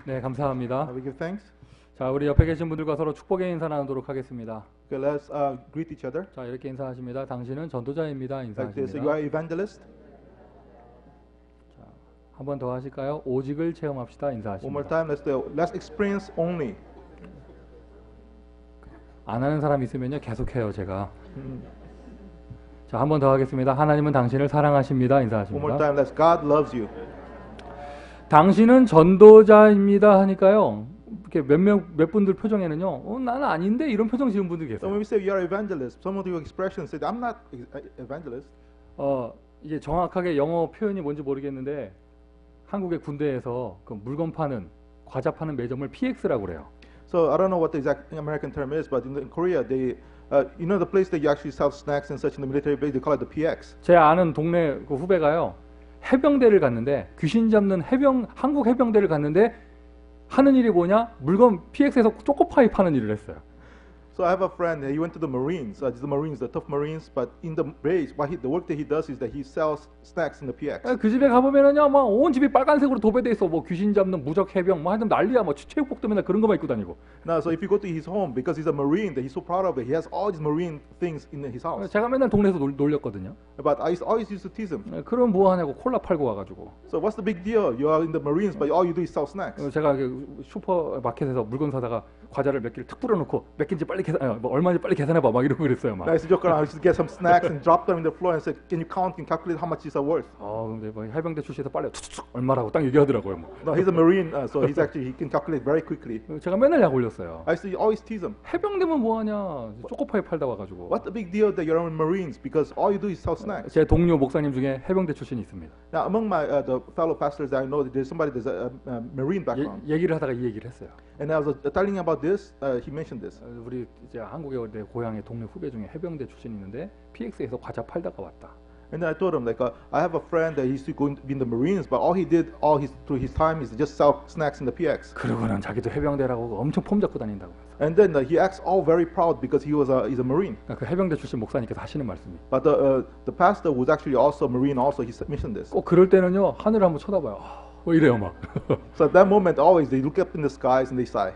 네, 감사합니다. We give thanks. 자, 우리 옆에 계신 분들과 서로 축복의 인사 나누도록 하겠습니다. Okay, let's greet each other. 자, 이렇게 인사하십니다. 당신은 전도자입니다. Like this. You 인사하십니다. are evangelist. 한 번 더 하실까요? 오직을 체험합시다. One more 인사하십니다. time. Let's experience only. 안 하는 사람 있으면요, 계속해요, 제가. 자, 한 번 더 하겠습니다. 하나님은 당신을 사랑하십니다. One more 인사하십니다. time. Let's God loves you. 당신은 전도자입니다 하니까요, 이렇게 몇 분들 표정에는요, 나는 아닌데 이런 표정 지은 분들 So 계세요. when we say you are evangelist, some of your expressions say I'm not evangelist. 이게 정확하게 영어 표현이 뭔지 모르겠는데 한국의 군대에서 그 물건 파는 과자 파는 매점을 PX라고 그래요. So I don't know what the exact American term is, but in Korea, they, you know, the place that you actually sell snacks and such in the military base, they call it the PX. 제 아는 동네 그 후배가요, 해병대를 갔는데 귀신 잡는 한국 해병대를 갔는데 하는 일이 뭐냐? 물건 PX에서 초코파이 파는 일을 했어요. So I have a friend. He went to the Marines. The Marines, the tough Marines. But in the base, the work that he does is that he sells snacks in the PX. 그 집에 가보면은요, 막 온 집이 빨간색으로 도배돼 있어. 뭐 귀신 잡는 무적 해병, 뭐 하여튼 난리야. 뭐 체육복도 맨날 그런 거만 입고 다니고. Now, so if you go to his home, because he's a Marine, that he's so proud of it, he has all these Marine things in his house. 제가 맨날 동네에서 놀렸거든요. But I always used to tease him. 그럼 뭐 하냐고 콜라 팔고 와가지고. So what's the big deal? You are in the Marines, but all you do is sell snacks. 제가 그 슈퍼마켓에서 물건 사다가 과자를 몇 개를 툭 뿌려놓고 몇 개인지 빨리 뭐 얼마인지 빨리 계산해봐 막 이러고 그랬어요 막. I used to joke around. I used to get some snacks and drop them in the floor and say, "Can you count? Can calculate how much these are worth?" 근데 뭐 해병대 출신에서 빨리 툭툭 얼마라고 딱 얘기하더라고요. 뭐. No, he's a Marine, so he can calculate very quickly. 제가 맨날 약 올렸어요. I used to always tease him. 해병대면 뭐하냐? 초코파이 팔다 와가지고. What's the big deal that you're in Marines? Because all you do is sell snacks. 제 동료 목사님 중에 해병대 출신이 있습니다. Now, among my the fellow pastors that I know, there's somebody that's a Marine background. 얘기를 하다가 이 얘기를 했어요. And I was telling him about this. He mentioned this. 우리 이제 한국에 내 고향의 동네 후배 중에 해병대 출신이 있는데 PX에서 과자 팔다가 왔다. And then I told him, like, I have a friend that he used to go be in the Marines, but all he did through his time is just sell snacks in the PX. 그러고는 자기도 해병대라고 엄청 폼 잡고 다닌다고. And then he acts all very proud because he's a Marine. 그 해병대 출신 목사님께서 하시는 말씀이. But the pastor was actually also a Marine. Also, he mentioned this. 꼭 그럴 때는요, 하늘을 한번 쳐다봐요. 뭐 이래요 막. So at that moment, always they look up in the skies and they sigh.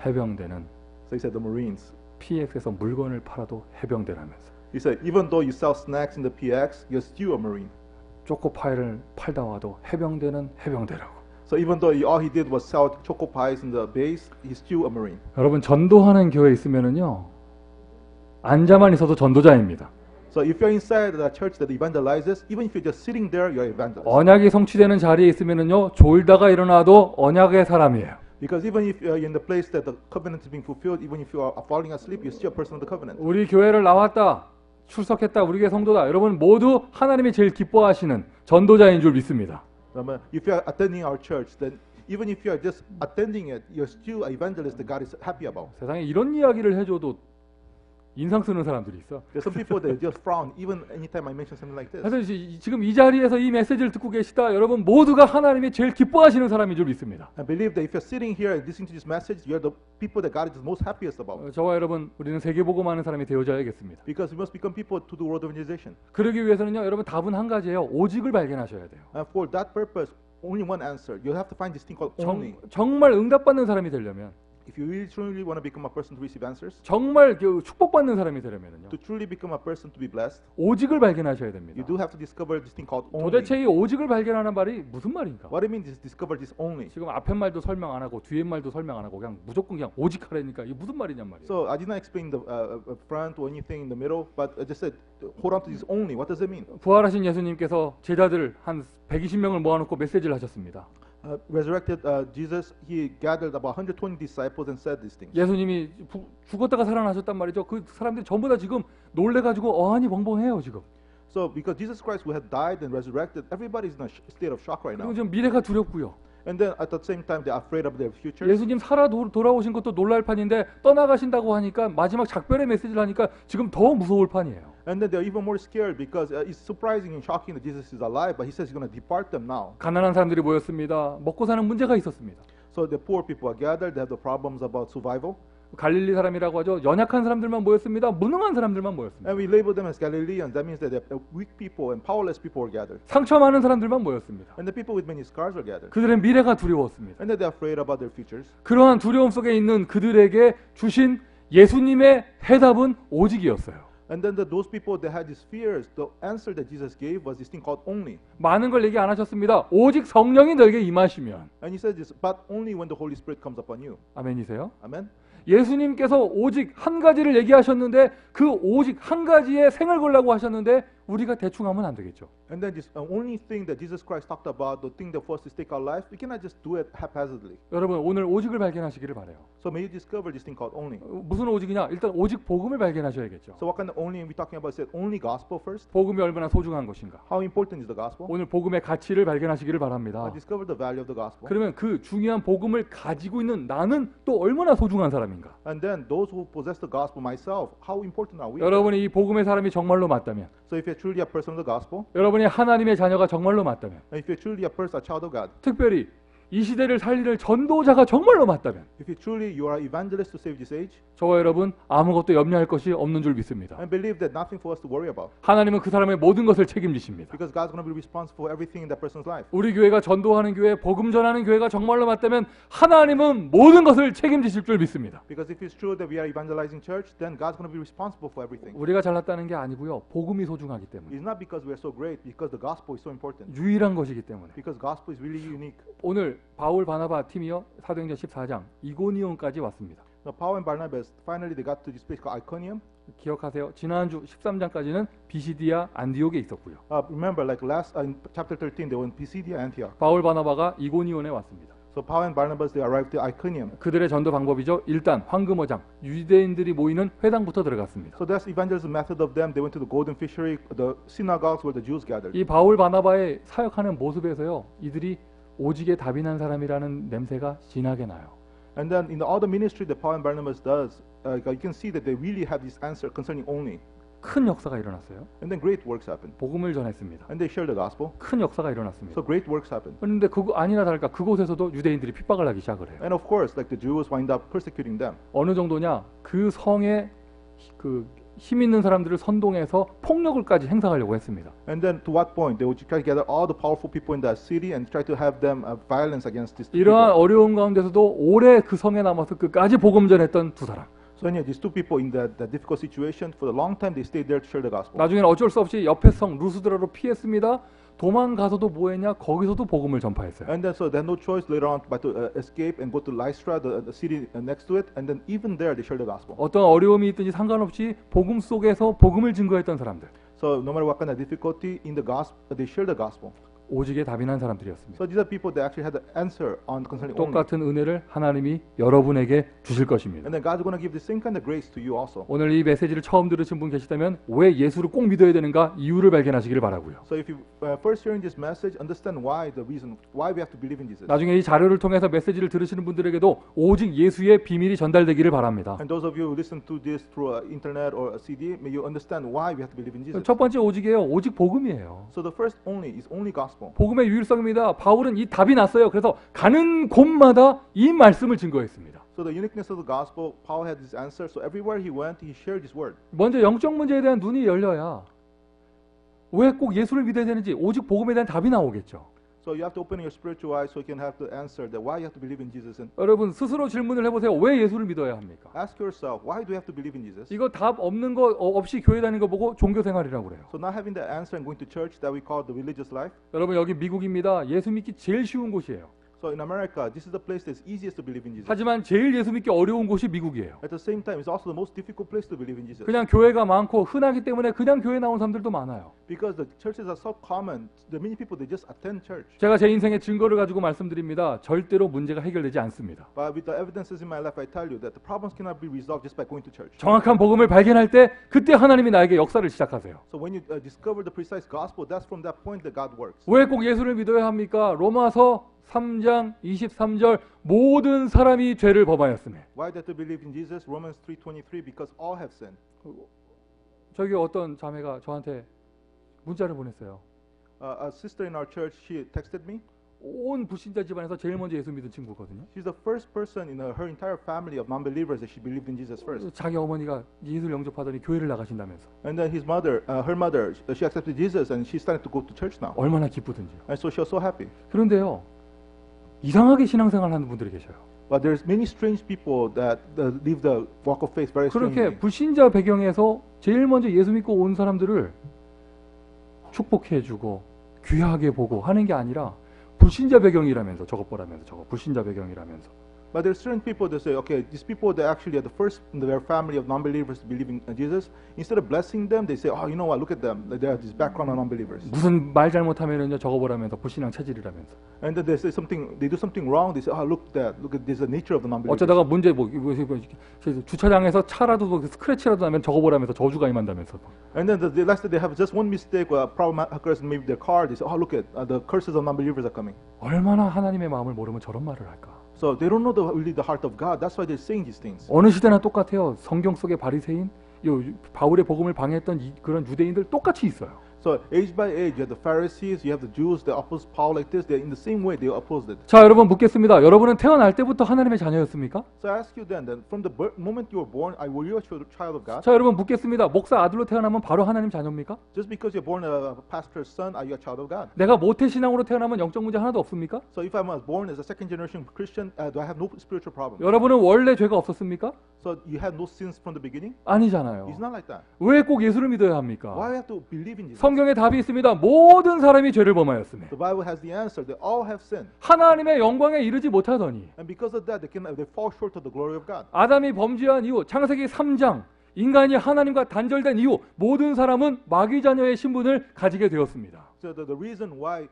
해병대는 So he said, the Marines. PX에서 물건을 팔아도 해병대라면서. He said, even though you sell snacks in the PX, you're still a Marine. 초코파이를 팔다 와도 해병대는 해병대라고. So even though all he did was sell choco pies in the base, he's still a Marine. 여러분 전도하는 교회 있으면은요, 앉아만 있어도 전도자입니다. So if you're inside the church that evangelizes, even if you're just sitting there, you're evangelist. 언약이 성취되는 자리에 있으면은요, 졸다가 일어나도 언약의 사람이에요. Because even if you're in the place that the covenant is being fulfilled, even if you are falling asleep, you're still a person of the covenant. 우리 교회를 나왔다, 출석했다, 우리 교회 성도다. 여러분 모두 하나님이 제일 기뻐하시는 전도자인 줄 믿습니다. If you are attending our church, then even if you are just attending it, you're still an evangelist that God is happy about. 세상에 이런 이야기를 해줘도 인상 쓰는 사람들이 있어. There's some people that just frown even anytime I mention something like this. 그래서 지금 이 자리에서 이 메시지를 듣고 계시다 여러분 모두가 하나님이 제일 기뻐하시는 사람인 줄 믿습니다. I believe that if you're sitting here and listening to this message, you're the people that God is most happiest about. 저와 여러분 우리는 세계복음하는 사람이 되어져야겠습니다. Because we must become people to do world evangelization. 그러기 위해서는요 여러분 답은 한 가지예요. 오직을 발견하셔야 돼요. And for that purpose, only one answer. You have to find this thing called only. 정말 응답받는 사람이 되려면 If you really truly want to become a person to receive answers, 정말 축복받는 사람이 되려면요 to truly become a person to be blessed, 오직을 발견하셔야 됩니다. you do have to discover this thing called only. 도대체 이 오직을 발견하는 말이 무슨 말인가? What it means is discover this only. 지금 앞에 말도 설명 안 하고 뒤에 말도 설명 안 하고 그냥 무조건 그냥 오직하라니까 이게 무슨 말이냔 말이에요. So I did not explain the front or anything in the middle, but I just said hold on to this only. What does it mean? 부활하신 예수님께서 제자들 한 120명을 모아놓고 메시지를 하셨습니다. Resurrected Jesus, he gathered about 120 disciples and said these things. 예수님이 죽었다가 살아나셨단 말이죠. 그 사람들이 전부 다 지금 놀래가지고 어안이 벙벙해요 지금. So because Jesus Christ who had died and resurrected, everybody is in a state of shock right 그리고 now. 지금 미래가 두렵고요. And then at the same time, they're afraid of their future. 예수님 살아 돌아오신 것도 놀랄 판인데 떠나가신다고 하니까 마지막 작별의 메시지를 하니까 지금 더 무서울 판이에요. And then they're even more scared because it's surprising and shocking that Jesus is alive, but he says he's going to depart them now. 가난한 사람들이 모였습니다. 먹고 사는 문제가 있었습니다. So the poor people are gathered. They have the problems about survival. 갈릴리 사람이라고 하죠. 연약한 사람들만 모였습니다. 무능한 사람들만 모였습니다. And we label them as Galileans. That means that weak people and powerless people were gathered. 상처 많은 사람들만 모였습니다. And the people with many scars were gathered. 그들의 미래가 두려웠습니다. And that they're afraid about their futures. 그러한 두려움 속에 있는 그들에게 주신 예수님의 해답은 오직이었어요. And then those people that had these fears, the answer that Jesus gave was this thing called only. 많은 걸 얘기 안 하셨습니다. 오직 성령이 너에게 임하시면. And he said this, but only when the Holy Spirit comes upon you. 아멘이세요? Amen. 예수님께서 오직 한 가지를 얘기하셨는데 그 오직 한 가지의 생을 걸라고 하셨는데 우리가 대충 하면 안 되겠죠. And then this only thing that Jesus Christ talked about, the thing that for us to take our life, we cannot just do it haphazardly. 여러분 오늘 오직을 발견하시기를 바라요. So may you discover this thing called only. 무슨 오직이냐? 일단 오직 복음을 발견하셔야겠죠. So what kind of only are we talking about? Said only gospel first. 복음이 얼마나 소중한 것인가? How important is the gospel? 오늘 복음의 가치를 발견하시기를 바랍니다. Discover the value of the gospel. 그러면 그 중요한 복음을 가지고 있는 나는 또 얼마나 소중한 사람인가? And then those who possess the gospel, myself, how important are we? 여러분이 이 복음의 사람이 정말로 맞다면, So if you're truly a person of the gospel, 여러분이 하나님의 자녀가 정말로 맞다면, and if you're truly a person, a child of God, 특별히 이 시대를 살릴 전도자가 정말로 맞다면, if you truly you are evangelist to save this age, 저와 여러분 아무것도 염려할 것이 없는 줄 믿습니다. and believe that nothing for us to worry about, 하나님은 그 사람의 모든 것을 책임지십니다. because God's going to be responsible for everything in that person's life. 우리 교회가 전도하는 교회, 복음 전하는 교회가 정말로 맞다면 하나님은 모든 것을 책임지실 줄 믿습니다. Because if it's true that we are evangelizing church, then God's going to be responsible for everything. 우리가 잘났다는 게 아니고요. 복음이 소중하기 때문에. It's not because we are so great, because the gospel is so important. 유일한 것이기 때문에. Because gospel is really unique. 오늘 바울 바나바 팀이요. 사도행전 14장 이고니온까지 왔습니다. Now Paul and Barnabas finally they got to this place called Iconium. 기억하세요. 지난주 13장까지는 비시디아 안디옥에 있었고요. Remember, like last in chapter 13, they were in Pisidia, Antioch. 바울 바나바가 이고니온에 왔습니다. So Paul and Barnabas they arrived at Iconium. 그들의 전도 방법이죠. 일단 황금어장, 유대인들이 모이는 회당부터 들어갔습니다. So that's evangelism method of them. They went to the golden fishery, the synagogues where the Jews gathered. 이 바울 바나바의 사역하는 모습에서요. 이들이 오직에 답이 난 사람이라는 냄새가 진하게 나요. And then in the other ministry that Paul and Barnabas does, you can see that they really have this answer concerning only. 큰 역사가 일어났어요. And then great works happen. 복음을 전했습니다. And they share the gospel. 큰 역사가 일어났습니다. So great works happen. 그런데 그거 아니나 다를까 그곳에서도 유대인들이 핍박을 하기 시작을 해요. And of course, like the Jews wind up persecuting them. 어느 정도냐? 그 성에 그 힘 있는 사람들을 선동해서 폭력을까지 행사하려고 했습니다. And then to what point they would try to gather all the powerful people in that city and try to have them violence against these 이러한 people. 어려운 가운데서도 오래 그 성에 남아서 끝까지 복음 전했던 두 사람. So anyway, these two people in that difficult situation for a long time they stayed there to share the gospel. 나중에는 어쩔 수 없이 옆에 성 루스드라로 피했습니다. 도망가서도 뭐했냐? 거기서도 복음을 전파했어요. And then so they had no choice later on but to escape and go to Lystra, the city next to it, and then even there they shared the gospel. 어떤 어려움이 있든지 상관없이 복음 속에서 복음을 증거했던 사람들. So no matter what kind of difficulty in the gospel, they shared the gospel. 오직에 답이 난 사람들이었습니다. So these are people that actually had the answer on concerning only. 똑같은 은혜를 하나님이 여러분에게 주실 것입니다. And then God's going to give the same kind of grace to you also. 오늘 이 메시지를 처음 들으신 분 계시다면 왜 예수를 꼭 믿어야 되는가 이유를 발견하시기를 바라고요. So if you first hearing this message, understand why the reason why we have to believe in Jesus. 나중에 이 자료를 통해서 메시지를 들으시는 분들에게도 오직 예수의 비밀이 전달되기를 바랍니다. And those of you who listen to this through internet or a CD, may you understand why we have to believe in Jesus. 첫 번째 오직이에요. 오직 복음이에요. So the first only is only gospel. 복음의 유일성입니다. 바울은 이 답이 났어요. 그래서 가는 곳마다 이 말씀을 증거했습니다. So the uniqueness of the gospel, Paul had this answer. So everywhere he went, he shared his word. 먼저 영적 문제에 대한 눈이 열려야 왜 꼭 예수를 믿어야 되는지 오직 복음에 대한 답이 나오겠죠. So you have to open your spiritual eyes so you can have the answer that why you have to believe in Jesus. And 여러분 스스로 질문을 해보세요. 왜 예수를 믿어야 합니까? ask yourself, why do you have to believe in Jesus? 이거 답 없는 거 없이 교회 다니는 거 보고 종교 생활이라고 그래요. So not having the answer and going to church that we call the religious life. 여러분 여기 미국입니다. 예수 믿기 제일 쉬운 곳이에요. So in America, this is the place that's easiest to believe in Jesus. 하지만 제일 예수 믿기 어려운 곳이 미국이에요. At the same time, it's also the most difficult place to believe in Jesus. 그냥 교회가 많고 흔하기 때문에 그냥 교회 나온 사람들도 많아요. Because the churches are so common, the many people they just attend church. 제가 제 인생의 증거를 가지고 말씀드립니다. 절대로 문제가 해결되지 않습니다. But with the evidences in my life, I tell you that the problems cannot be resolved just by going to church. 정확한 복음을 발견할 때 그때 하나님이 나에게 역사를 시작하세요. So when you discover the precise gospel, that's from that point that God works. 왜 꼭 예수를 믿어야 합니까? 로마서 3장 23절 모든 사람이 죄를 범하였으며. Why that to believe in Jesus? Romans 3:23 because all have sinned. 저기 어떤 자매가 저한테 문자를 보냈어요. A sister in our church, she texted me. 온 불신자 집안에서 제일 먼저 예수 믿은 친구거든요. She's the first person in her entire family of non-believers that she believed in Jesus first. 자기 어머니가 예수를 영접하더니 교회를 나가신다면서 And then her mother, she accepted Jesus and she's starting to go to church now. 얼마나 기쁘든지요. And so she was so happy. 그런데요, 이상하게 신앙생활 하는 분들이 계셔요. But there's many strange people that live the walk of faith very 그렇게 strangely. 불신자 배경에서 제일 먼저 예수 믿고 온 사람들을 축복해주고 귀하게 보고 하는 게 아니라 불신자 배경이라면서 저것 보라면서 저거 불신자 배경이라면서 But there's certain people that say, okay, these people that actually are the first in their family of non-believers to believe in Jesus, instead of blessing them, they say, oh, you know what, look at them, they have this background of non-believers. 무슨 말 잘못하면은요 저거 보라면서 불신앙 체질이라면서 And then they say something, they do something wrong, they say, oh, look at this is the nature of the non-believers. 어쩌다가 문제 주차장에서 차라도 스크래치라도 나면 저거 보라면서 저주가 임한다면서 And then the last day they have just one mistake or a problem occurs in maybe their car, they say, oh, look at the curses of non-believers are coming. 얼마나 하나님의 마음을 모르면 저런 말을 할까? So they don't know really the heart of God. That's why they're saying these things. 어느 시대나 똑같아요. 성경 속의 바리새인, 바울의 복음을 방해했던 그런 유대인들 똑같이 있어요. So age by age, you have the Pharisees, you have the Jews, they oppose Paul like this. They're in the same way they opposed it. 자, 여러분 묻겠습니다. 여러분은 태어날 때부터 하나님의 자녀였습니까? So I ask you then from the moment you were born, were you a child of God? 자, 여러분 묻겠습니다. 목사 아들로 태어나면 바로 하나님 자녀입니까? Just because you're born a pastor's son, are you a child of God? 내가 모태 신앙으로 태어나면 영적 문제 하나도 없습니까? So if I was born as a second generation Christian, do I have no spiritual problem? 여러분은 원래 죄가 없었습니까? So you had no sins from the beginning? 아니잖아요. It's not like that. 왜 꼭 예수를 믿어야 합니까? Why have to believe in Jesus? 성경에 답이 있습니다. 모든 사람이 죄를 범하였으며 The Bible has the answer. They all have sinned. 하나님의 영광에 이르지 못하더니 And because of that, they fall short of the glory of God. 아담이 범죄한 이후 창세기 3장 인간이 하나님과 단절된 이후 모든 사람은 마귀 자녀의 신분을 가지게 되었습니다. So the reason why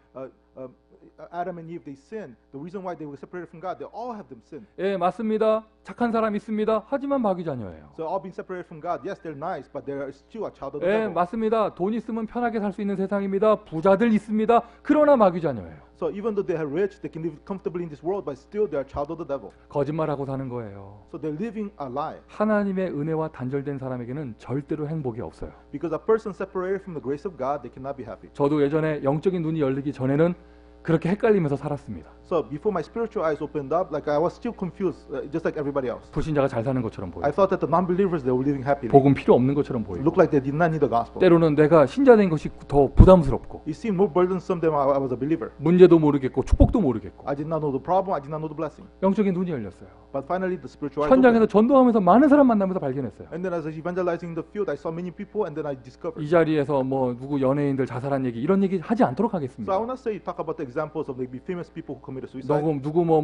Adam and Eve they sinned, the reason why they were separated from God, they all have them sinned. 예, 맞습니다. 착한 사람 있습니다. 하지만 마귀 자녀예요. So all being separated from God, yes, they're nice, but they're still a child of the 예, devil. 맞습니다. 돈 있으면 편하게 살 수 있는 세상입니다. 부자들 있습니다. 그러나 마귀 자녀예요. So even though they are rich, they can live comfortably in this world, but still they are a child of the devil. 거짓말하고 사는 거예요. So they're living a lie. 하나님의 은혜와 단절된 사람에게는 절대로 행복이 없어요. Because a person separated from the grace of God, they cannot be happy. 저도 예전에 영적인 눈이 열리기 전에는 그렇게 헷갈리면서 살았습니다. So before my spiritual eyes opened up, like I was still confused, just like everybody else. 불신자가 잘 사는 것처럼 보여요. I thought that the non-believers they were living happily. 복음 필요 없는 것처럼 It 보이고 looked like they did not need the gospel. 때로는 내가 신자된 것이 더 부담스럽고 It seemed more burdensome than I was a believer. 문제도 모르겠고 축복도 모르겠고 I did not know the problem. I did not know the blessing. 영적인 눈이 열렸어요. But finally, the spiritual eyes 현장에서 opened. 전도하면서 많은 사람 만나면서 발견했어요. And then as I was evangelizing in the field, I saw many people, and then I discovered. 이 자리에서 뭐 누구 연예인들 자살한 얘기 이런 얘기 하지 않도록 So I 하겠습니다. want to say talk about the examples of maybe famous people who committed suicide. 누구 뭐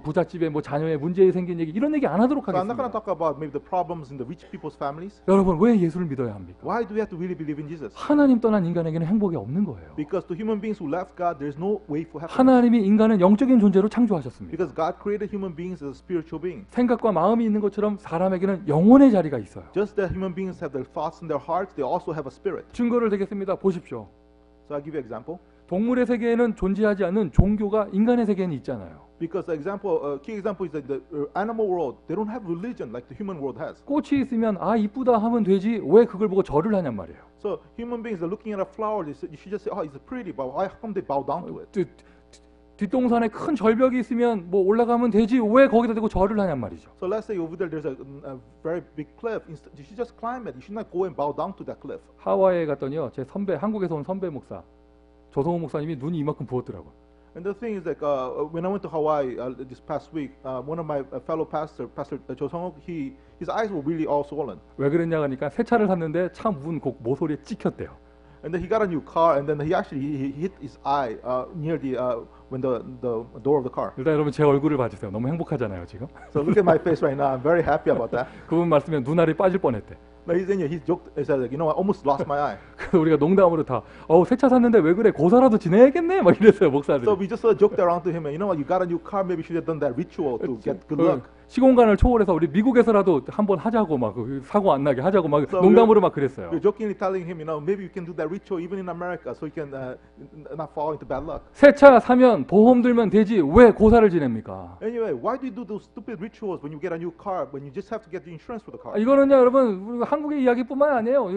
부잣집에 뭐 자녀의 문제 생긴 얘기 이런 얘기 안 하도록 So I'm not going to 하겠습니다. talk about maybe the problems in the rich people's families. 여러분 왜 예수를 믿어야 합니까? Why do we have to really believe in Jesus? 하나님 떠난 인간에게는 행복이 없는 거예요. Because to human beings who left God, there's no way for happiness. 하나님이 인간은 영적인 존재로 창조하셨습니다. Because God created human beings as spiritual beings. 생각과 마음이 있는 것처럼 사람에게는 영혼의 자리가 있어요. Just that human beings have their thoughts in their hearts, they also have a spirit. 증거를 대겠습니다. 보십시오. So I'll give you an example. 동물의 세계에는 존재하지 않는 종교가 인간의 세계에는 있잖아요. Because the example, key example is that the animal world, they don't have religion like the human world has. 꽃이 있으면 아 이쁘다 하면 되지 왜 그걸 보고 절을 하냔 말이에요. So human beings are looking at a flower, you should just say, oh, it's pretty, but why come they bow down to it? 뒷동산에 큰 절벽이 있으면 뭐 올라가면 되지 왜 거기다 대고 절을 하냔 말이죠. So let's say over there there's a very big cliff. You should just climb it. You should not go and bow down to that cliff. 하와이에 갔더니요 제 선배 한국에서 온 선배 목사 조성호 목사님이 눈이 이만큼 부었더라고. And the thing is like when I went to Hawaii this past week, one of my fellow pastor, Pastor Cho Sung-ok, his eyes were really all swollen. 왜 그랬냐 하니까 새 차를 샀는데 차 문 곡 모서리에 찍혔대요. And then he got a new car, and then he actually he hit his eye near the when the door of the car. 일단 여러분 제 얼굴을 봐주세요. 너무 행복하잖아요 지금. So look at my face right now. I'm very happy about that. 그분 말씀에 눈알이 빠질 뻔했대. But he joked, he said, like, you know, I almost lost my eye. 그래서 우리가 농담으로 다 새 차 샀는데 왜 그래 고사라도 지내야겠네 막 이랬어요 목사들이. So we just joked around to him, and you know what, you got a new car, maybe you should have done that ritual to get good luck. 시공간을 초월해서 우리 미국에서라도 한번 하자고 막 사고 안 나게 하자고 막 So 농담으로 막 그랬어요. We're jokingly telling him, you know, maybe you can do that ritual even in America, so you can not fall into bad luck. 새 차 사면 보험 들면 되지 왜 고사를 지냅니까? Anyway, why do you do those stupid rituals when you get a new car, when you just have to get the insurance for the car? 이거는요 여러분 한국의 이야기뿐만 아니에요.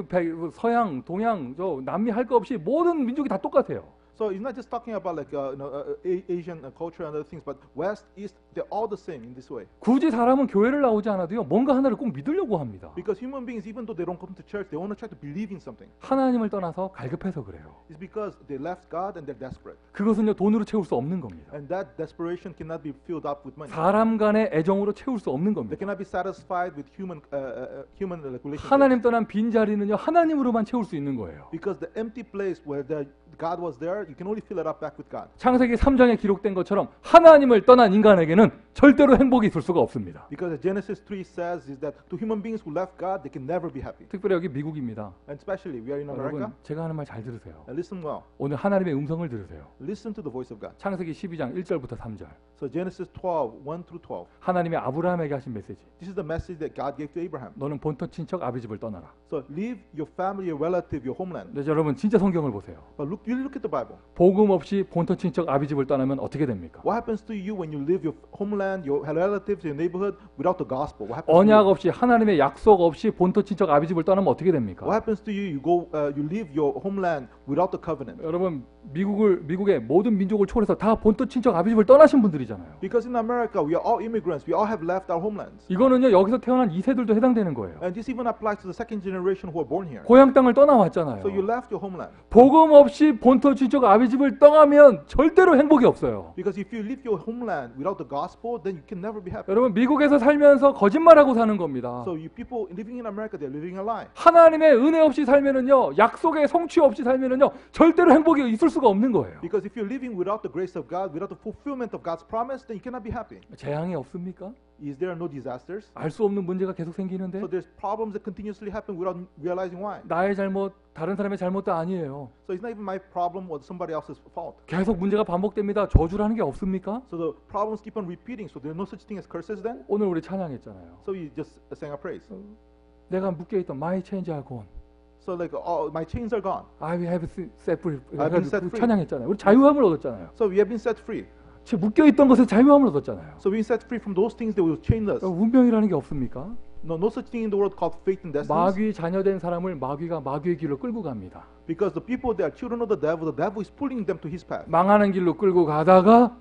서양, 동양, 저 남미 할 거 없이 모든 민족이 다 똑같아요. So he's not just talking about like Asian culture and other things, but West, East, they're all the same in this way. 굳이 사람은 교회를 나오지 않아도요, 뭔가 하나를 꼭 믿으려고 합니다. Because human beings, even though they don't come to church, they want to try to believe in something. 하나님을 떠나서 갈급해서 그래요. It's because they left God and they're desperate. 그것은요, 돈으로 채울 수 없는 겁니다. And that desperation cannot be filled up with money. 사람 간의 애정으로 채울 수 없는 They 겁니다. cannot be satisfied with human relationships. 하나님 떠난 빈자리는요, 하나님으로만 채울 수 있는 거예요. Because the empty place where God was there, you can only fill it up back with God. 창세기 3장에 기록된 것처럼 하나님을 떠난 인간에게는 절대로 행복이 있을 수가 없습니다. Because Genesis 3 says is that to human beings who left God, they can never be happy. 특별히 여기 미국입니다. And especially we are in America. 여러분, 제가 하는 말 잘 들으세요. Listen well. 오늘 하나님의 음성을 들으세요. Listen to the voice of God. 창세기 12장 1절부터 3절. So Genesis 12, 1 through 12. 하나님의 아브라함에게 하신 메시지. This is the message that God gave to Abraham. 너는 본토 친척 아비집을 떠나라. So leave your family, your relative, your homeland. 네, 여러분 진짜 성경을 보세요. But you look at the Bible. 복음 없이 본토 친척 아비집을 떠나면 어떻게 됩니까? What happens to you when you leave your homeland, your relatives, your neighborhood without the gospel? What happens to 언약 you? 없이 하나님의 약속 없이 본토 친척 아비집을 떠나면 어떻게 됩니까? What happens to you? You leave your homeland without the covenant. 여러분 미국의 모든 민족을 초월해서 다 본토 친척 아비집을 떠나신 분들이잖아요. Because in America, we are all immigrants. We all have left our homelands. 이거는요 여기서 태어난 2세들도 해당되는 거예요. And this even applies to the second generation who are born here. 고향 땅을 떠나왔잖아요. So you left your homeland. 복음 없이 본토 친척 아비집을 떠나면 절대로 행복이 없어요. Because if you leave your homeland without the gospel, then you can never be happy. 여러분 미국에서 살면서 거짓말하고 사는 겁니다. So you people living in America, they're living a lie. 하나님의 은혜 없이 살면은요 약속의 성취 없이 살면은요 절대로 행복이 있을 수가 없는 거예요. Because if you're living without the grace of God, without the fulfillment of God's promise, then you cannot be happy. 재앙이 없습니까? Is there no disasters? 알 수 없는 문제가 계속 생기는데 So there's problems that continuously happen without realizing why. 나의 잘못, 다른 사람의 잘못도 아니에요. So it's not even my problem or somebody else's fault. 계속 문제가 반복됩니다. 저주라는 게 없습니까? So the problems keep on repeating. So there's no such thing as curses then. 오늘 우리 찬양했잖아요. So we just sang a praise. 내가 묶여있던 My chains are gone. So like, oh, my chains are gone. I have set free. I've been set free. 찬양했잖아요. 우리 자유함을 얻었잖아요. So we have been set free. 묶여있던 것에 자유함을 얻었잖아요. So we set free from those things that will chain us. 운명이라는 게 없습니까? No such thing in the world called fate and destiny. 마귀 자녀된 사람을 마귀가 마귀의 길로 끌고 갑니다. Because the people that are children of the devil is pulling them to his path. 망하는 길로 끌고 가다가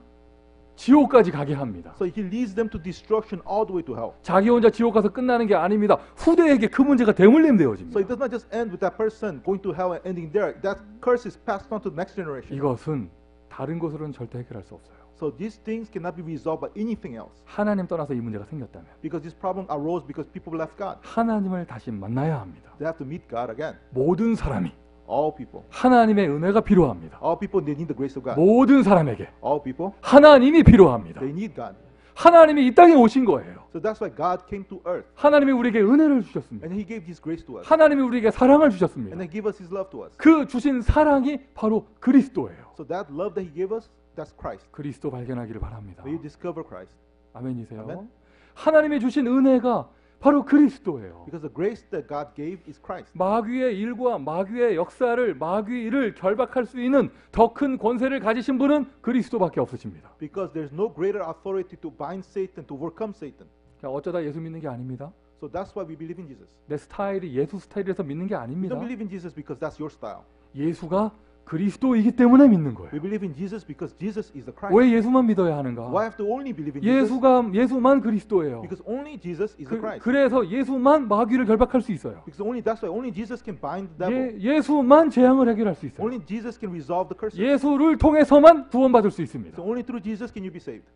지옥까지 가게 합니다. So he leads them to destruction all the way to hell. 자기 혼자 지옥 가서 끝나는 게 아닙니다. 후대에게 그 문제가 대물림 So 되어집니다. it does not just end with that person going to hell and ending there. That curse is passed on to the next generation. 이것은 다른 것으로는 절대 해결할 수 없어요. So these things cannot be resolved by anything else. 하나님 떠나서 이 문제가 생겼다면 Because this problem arose because people left God. 하나님을 다시 만나야 합니다. They have to meet God again. 모든 사람이 All people. 하나님의 은혜가 필요합니다. All people, they need the grace of God. 모든 사람에게 All people, 하나님이 필요합니다. they need God. 하나님이 이 땅에 오신 거예요. So that's why God came to earth. 하나님이 우리에게 은혜를 주셨습니다. And He gave His grace to us. 하나님이 우리에게 사랑을 And 주셨습니다. then gave us His love to us. 그 주신 사랑이 바로 그리스도예요. So that love that He gave us, that's Christ. 그리스도 발견하기를 바랍니다. May you discover Christ. 아멘이세요. 아멘. 하나님이 주신 은혜가 바로 그리스도예요. Because the grace that God gave is Christ. 마귀의 일과 마귀의 역사를 마귀를 결박할 수 있는 더 큰 권세를 가지신 분은 그리스도밖에 없으십니다. Because there's no greater authority to bind Satan, to overcome Satan. 어쩌다 예수 믿는 게 아닙니다. So that's why we believe in Jesus. 내 스타일이 예수 스타일에서 믿는 게 We 아닙니다. don't believe in Jesus because that's your style. 예수가 그리스도이기 때문에 믿는 거예요. We believe in Jesus because Jesus is the Christ. 왜 예수만 믿어야 하는가? Why have to only believe in Jesus? 예수만 그리스도예요. Because only Jesus is the Christ. 그래서 예수만 마귀를 결박할 수 있어요. Because that's why only Jesus can bind the devil. 예수만 재앙을 해결할 수 있어요. Only Jesus can resolve the curses. 예수를 통해서만 구원받을 수 있습니다. So only through Jesus can you be saved.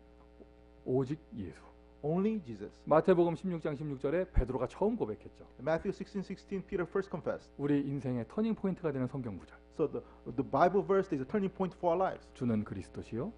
오직 예수. Only Jesus. 마태복음 16장 16절에 베드로가 처음 고백했죠. In Matthew 16:16, Peter first confessed. 우리 인생의 터닝 포인트가 되는 성경 구절. So the Bible verse is a turning point for our lives. 주는 그리스도시요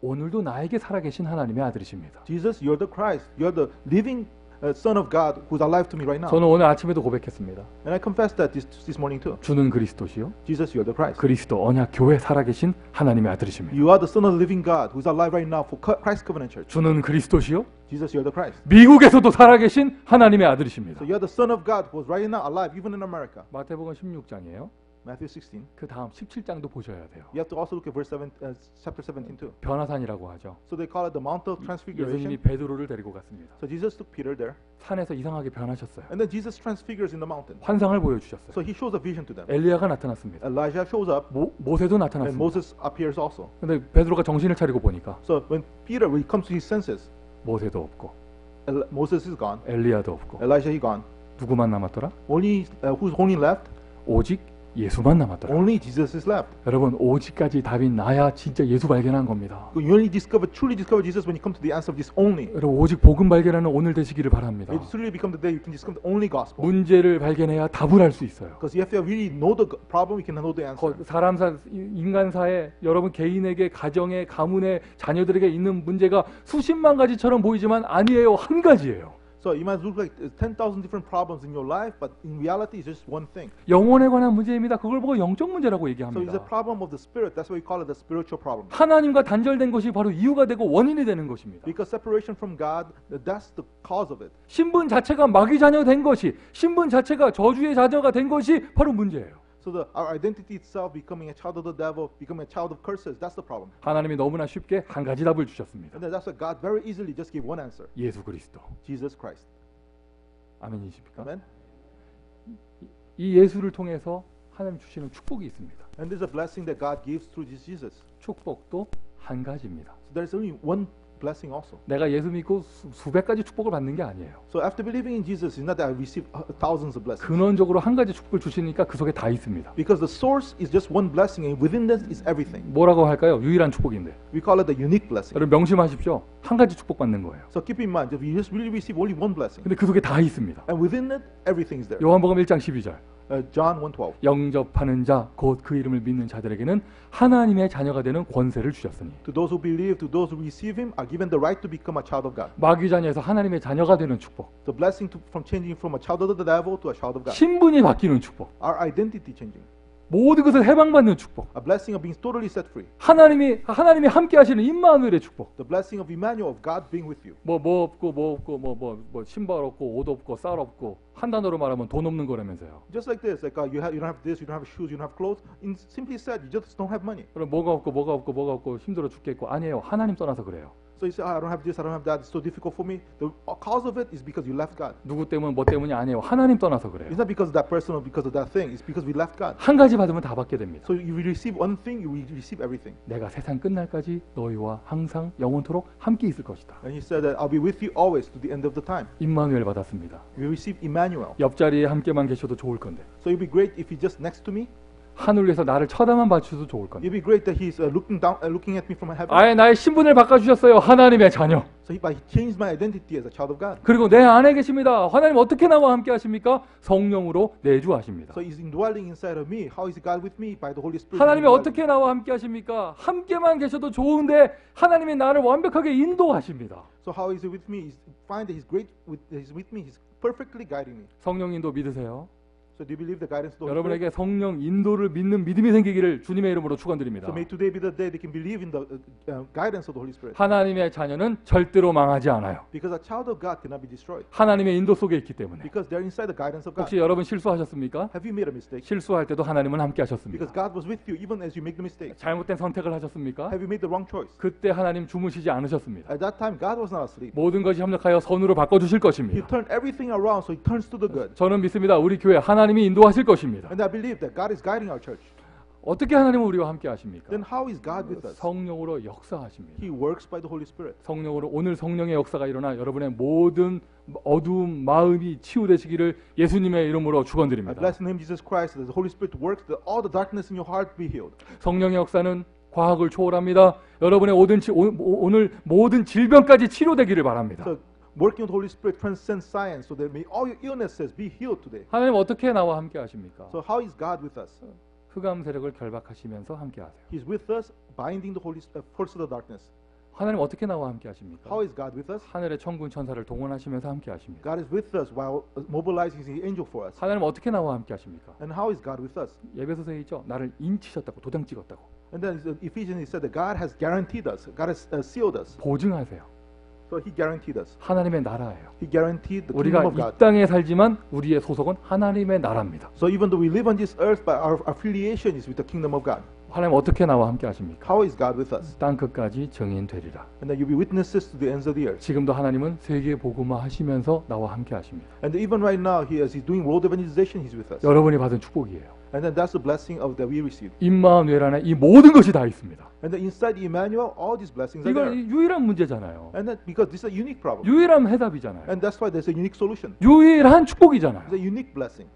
오늘도 나에게 살아계신 하나님의 아들이십니다. Jesus, you're the Christ. You're the living Son of God who's alive to me right now. 저는 오늘 아침에도 고백했습니다. And I confessed that this morning too. 주는 그리스도시요 Jesus, you're the Christ. 그리스도 언약 교회 살아계신 하나님의 아들이십니다. You are the Son of the living God who's alive right now for Christ Covenant Church. 주는 그리스도시요 Jesus, you're the Christ. 미국에서도 살아계신 하나님의 아들이십니다. So you're the Son of God who's right now alive even in America. 마태복음 16장이에요. Matthew 16. 그 다음 17장도 보셔야 돼요. You have to also look at verse 7, chapter 17 too. 변화산이라고 하죠. So they call it the Mount of 예수님이 Transfiguration. 베드로를 데리고 갔습니다. So Jesus took Peter there, 산에서 이상하게 변하셨어요. and then Jesus transfigures in the mountain. 환상을 보여주셨어요. So he shows a vision to them. 엘리야가 나타났습니다. Elijah shows up, 모세도 and 나타났습니다. Moses appears also. 근데 베드로가 정신을 차리고 보니까 So when he comes to his senses, 모세도 없고 Moses is gone, 엘리야도 없고 Elijah he gone. 누구만 남았더라? Who's only left? 오직 예수만 남았더라. Only Jesus is left. 여러분 오직까지 답이 나야 진짜 예수 발견한 겁니다. You only truly discover Jesus when you come to the answer of this only. 여러분 오직 복음 발견하는 오늘 되시기를 바랍니다. It truly become the day you can discover the only gospel. 문제를 발견해야 답을 할 수 있어요. Because you have to really know the problem, you can know the answer. 사람사 인간사에 여러분 개인에게 가정에 가문에 자녀들에게 있는 문제가 수십만 가지처럼 보이지만 아니에요. 한 가지예요. So you might look like 10,000 different problems in your life, but in reality, it's just one thing. 영혼에 관한 문제입니다. 그걸 보고 영적 문제라고 So it's a 얘기합니다. problem of the spirit. That's why we call it the spiritual problem. 하나님과 단절된 것이 바로 이유가 되고 원인이 되는 것입니다. Because separation from God, that's the cause of it. 신분 자체가 마귀 자녀 된 것이, 신분 자체가 저주의 자녀가 된 것이 바로 문제예요. So our identity itself becoming a child of the devil, becoming a child of curses, that's the problem. 하나님이 너무나 쉽게 한 가지 답을 주셨습니다. And then that's why God very easily just gave one answer. 예수 그리스도. Jesus Christ. 아멘이십니까? Amen? 이 예수를 통해서 하나님 주시는 축복이 있습니다. And there's a blessing that God gives through this Jesus. 축복도 한 가지입니다. So there's only one blessing also. 내가 예수 믿고 수백 가지 축복을 받는 게 아니에요. So after believing in Jesus, it's not that I receive thousands of blessings. 근원적으로 한 가지 축복을 주시니까 그 속에 다 있습니다. Because the source is just one blessing, and within that is everything. 뭐라고 할까요? 유일한 축복인데. We call it the unique blessing. 여러분 명심하십시오. 한 가지 축복 받는 거예요. So keep in mind, if you just really receive only one blessing, 근데 그 속에 다 있습니다. and within it, everything is there. 요한복음 1장 12절. John 1:12. 영접하는 자, 곧 그 이름을 믿는 자들에게는 하나님의 자녀가 되는 권세를 주셨으니. To those who believe, to those who receive Him, are given the right to become a child of God. 마귀 자녀에서 하나님의 자녀가 되는 축복. The blessing from changing from a child of the devil to a child of God. 신분이 바뀌는 축복. Our identity changing. 모든 것을 해방받는 축복. A blessing of being totally set free. 하나님이 함께 하시는 임마누엘의 축복. The blessing of Emmanuel, of God being with you. 뭐 없고 신발 없고 옷 없고 쌀 없고 한 단어로 말하면 돈 없는 거라면서요. Just like this, like you don't have this, you don't have shoes, you don't have clothes. Simply said, you just don't have money. 그럼 뭐가 없고 힘들어 죽겠고 아니에요. 하나님 떠나서 그래요. So you say, I don't have this, I don't have that. It's so difficult for me. The cause of it is because you left God. 누구 때문 뭐 때문이 아니에요. 하나님 떠나서 그래요. It's not because of that person or because of that thing. It's because we left God. 한 가지 받으면 다 받게 됩니다. So you receive one thing, you receive everything. 내가 세상 끝날까지 너희와 항상 영원토록 함께 있을 것이다. And He said that I'll be with you always to the end of the time. 임마누엘 받았습니다. We receive Emmanuel. 옆자리에 함께만 계셔도 좋을 건데 So it'd be great if He's just next to me. 하늘에서 나를 쳐다만 봐주셔도 좋을 건데 It'd be great that He's looking at me from heaven. 아예 나의 신분을 바꿔주셨어요. 하나님의 자녀. So He changed my identity as a child of God. 그리고 내 안에 계십니다. 하나님 어떻게 나와 함께 하십니까? 성령으로 내주하십니다. So He's indwelling inside of me. How is God with me? By the Holy Spirit. 하나님이 어떻게 나와 함께 하십니까? 함께만 계셔도 좋은데 하나님이 나를 완벽하게 인도하십니다. So how is He with me? Find that He's great. He's with me. He's perfectly guiding me. 성령 인도 믿으세요? So do you believe the guidance of the Holy Spirit? 여러분에게 성령 인도를 믿는 믿음이 생기기를 주님의 이름으로 축원드립니다. So may today be the day they can believe in the guidance of the Holy Spirit. 하나님의 자녀는 절대로 망하지 않아요. Because a child of God cannot be destroyed. 하나님의 인도 속에 있기 때문에. Because they're inside the guidance of God. 혹시 여러분 실수하셨습니까? Have you made a mistake? 실수할 때도 하나님은 함께 하셨습니다. Because God was with you even as you make the mistake. 잘못된 선택을 하셨습니까? Have you made the wrong choice? 그때 하나님 주무시지 않으셨습니다. At that time, God was not asleep. 모든 것이 협력하여 선으로 바꿔주실 He 것입니다. turned everything around, so He turns to the good. 저는 믿습니다. 우리 교회 하나님이 인도하실 것입니다. And I believe that God is guiding our church. 어떻게 하나님은 우리와 함께 하십니까? Then how is God with us? 성령으로 역사하십니다. He works by the Holy Spirit. 성령으로 오늘 성령의 역사가 일어나 여러분의 모든 어두운 마음이 치유되시기를 예수님의 이름으로 I 축원드립니다. bless in the name of Jesus Christ that the Holy Spirit works, that all the darkness in your heart be healed. 성령의 역사는 과학을 초월합니다. 여러분의 오늘 모든 질병까지 치료되기를 바랍니다. So working with the Holy Spirit transcends science, so that may all your illnesses be healed today. 하나님 어떻게 나와 함께 하십니까? So how is God with us? 흑암 세력을 결박하시면서 함께 하세요. He's with us, binding the force of the darkness. 하나님 어떻게 나와 함께 하십니까? How is God with us? 하늘의 천군 천사를 동원하시면서 함께 하십니다. God is with us while mobilizing His angel for us. 하나님 어떻게 나와 함께 하십니까? And how is God with us? 예배소서에 있죠. 나를 인치셨다고 도장 찍었다고. And then Ephesians he said that God has guaranteed us. God has sealed us. 보증하세요. So He guaranteed us. 하나님의 나라예요. He guaranteed the 우리가 kingdom of God. 이 땅에 살지만 우리의 소속은 하나님의 나라입니다. So even though we live on this earth, but our affiliation is with the kingdom of God. 하나님 어떻게 나와 함께 하십니까? How is God with us? 땅 끝까지 증인되리라. And that you'll be witnesses to the ends of the earth. 지금도 하나님은 세계 복음화 하시면서 나와 함께 하십니다. And even right now, as He's doing world evangelization, He's with us. 여러분이 받은 축복이에요. And then that's the blessing of that we received. 임마누엘 안에 이 모든 것이 다 있습니다. And then inside Emmanuel, all these blessings are 이건 there. 유일한 문제잖아요. And then because this is a unique problem. 유일한 해답이잖아요. And that's why there's a unique solution. 유일한 축복이잖아요. It's a unique blessing.